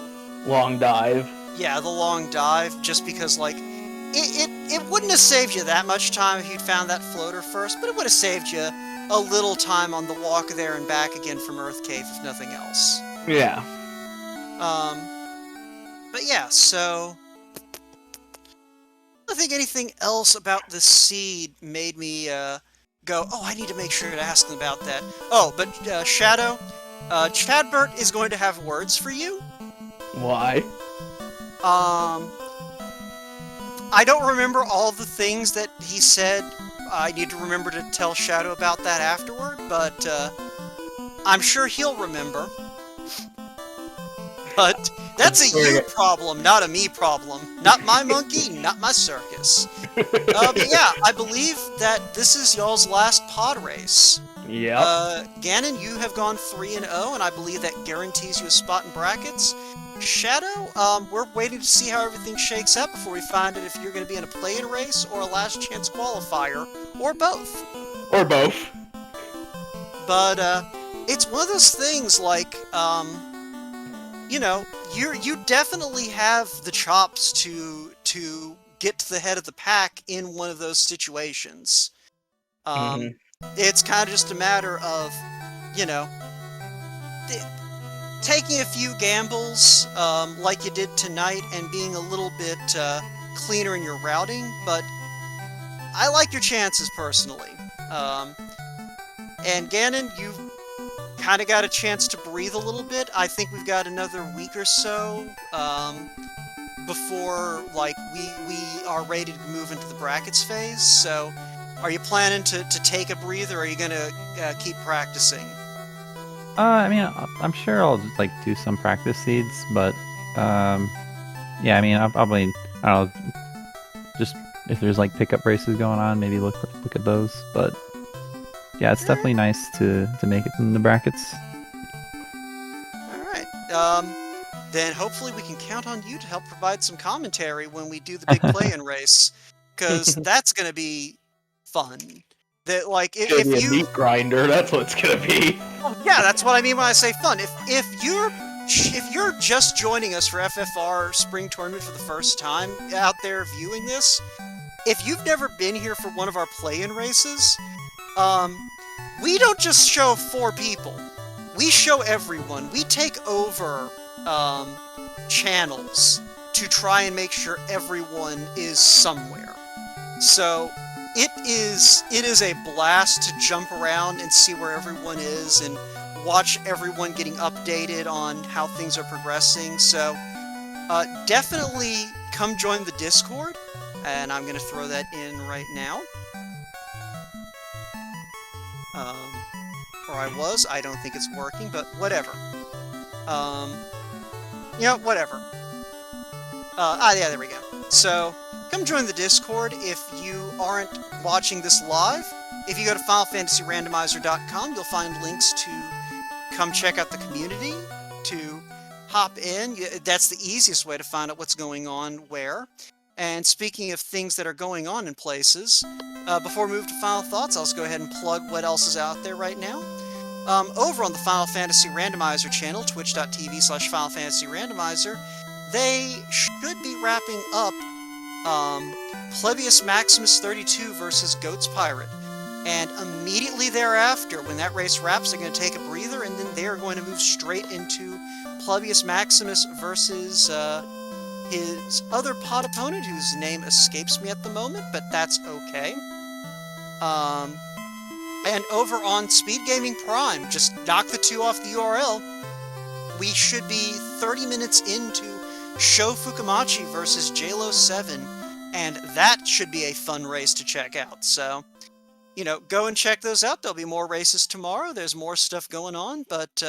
Long dive. Yeah, the long dive, just because like it wouldn't have saved you that much time if you'd found that floater first, but it would have saved you a little time on the walk there and back again from Earth Cave, if nothing else. Yeah. But yeah, so I don't think anything else about the seed made me go, oh, I need to make sure to ask them about that. Oh, but Shadow, Chadbert is going to have words for you. Why? I don't remember all the things that he said. I need to remember to tell Shadow about that afterward, but I'm sure he'll remember. But that's a you problem, not a me problem. Not my monkey, not my circus. But yeah, I believe that this is y'all's last pod race. Yeah. Ganon, you have gone 3-0, and I believe that guarantees you a spot in brackets. Shadow, we're waiting to see how everything shakes out before we find out if you're going to be in a play-in race or a last chance qualifier, or both. Or both. But it's one of those things like, you know, you definitely have the chops to get to the head of the pack in one of those situations. It's kind of just a matter of, you know, taking a few gambles like you did tonight and being a little bit cleaner in your routing, but I like your chances personally. And Ganon, you've kind of got a chance to breathe a little bit. I think we've got another week or so before like we are ready to move into the brackets phase. So are you planning to take a breather, or are you going to keep practicing? I mean, I'm sure I'll just, like, do some practice seeds, but yeah, I mean, I'll probably, I don't know, just if there's like pickup races going on, maybe look at those. But yeah, it's definitely nice to make it in the brackets. All right. Then hopefully we can count on you to help provide some commentary when we do the big play-in race, because that's going to be fun. That like if be you a meat grinder, that's what it's gonna be. Well, yeah, that's what I mean when I say fun. If you're just joining us for FFR Spring Tournament for the first time out there viewing this, if you've never been here for one of our play-in races, we don't just show 4 people. We show everyone. We take over channels to try and make sure everyone is somewhere. So it is a blast to jump around and see where everyone is and watch everyone getting updated on how things are progressing. So definitely come join the Discord, and I'm going to throw that in right now. Or I was. I don't think it's working, but whatever. Whatever. Yeah, there we go. So come join the Discord if you aren't watching this live. If you go to FinalFantasyRandomizer.com, you'll find links to come check out the community, to hop in. That's the easiest way to find out what's going on where. And speaking of things that are going on in places, before we move to Final Thoughts, I'll just go ahead and plug what else is out there right now. Over on the Final Fantasy Randomizer channel, twitch.tv/FinalFantasyRandomizer, they should be wrapping up Plebius Maximus 32 versus Goats Pirate. And immediately thereafter, when that race wraps, they're going to take a breather, and then they are going to move straight into Pluvius Maximus versus his other pod opponent, whose name escapes me at the moment, but that's okay. And over on Speed Gaming Prime, just knock the 2 off the URL, we should be 30 minutes into Sho Fukamachi versus JLo 7, and that should be a fun race to check out. So, you know, go and check those out. There'll be more races tomorrow. There's more stuff going on, but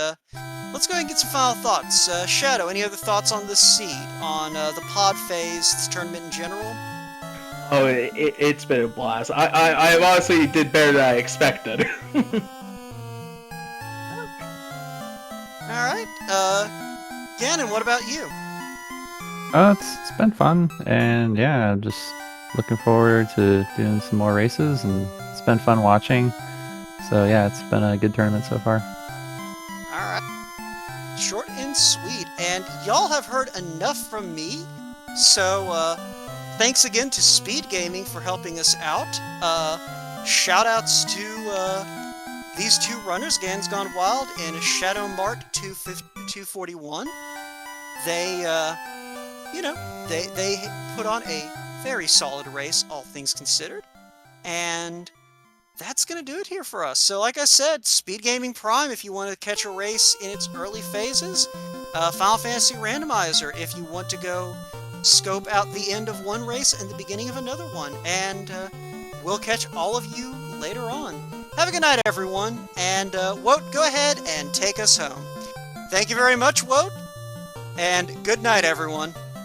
let's go ahead and get some final thoughts. Shadow, any other thoughts on this seed, on the pod phase, this tournament in general? Oh, it's been a blast. I honestly did better than I expected. Alright, Ganon, what about you? It's been fun, and yeah, just looking forward to doing some more races, and it's been fun watching. So yeah, it's been a good tournament so far. Alright. Short and sweet, and y'all have heard enough from me, so thanks again to Speed Gaming for helping us out. Shoutouts to these two runners, GanonsGoneWild and shadowmrt241. They, you know, they put on a very solid race, all things considered. And that's going to do it here for us. So like I said, Speed Gaming Prime if you want to catch a race in its early phases. Final Fantasy Randomizer if you want to go scope out the end of one race and the beginning of another one. And we'll catch all of you later on. Have a good night, everyone. And Wout, go ahead and take us home. Thank you very much, Wout. And good night, everyone.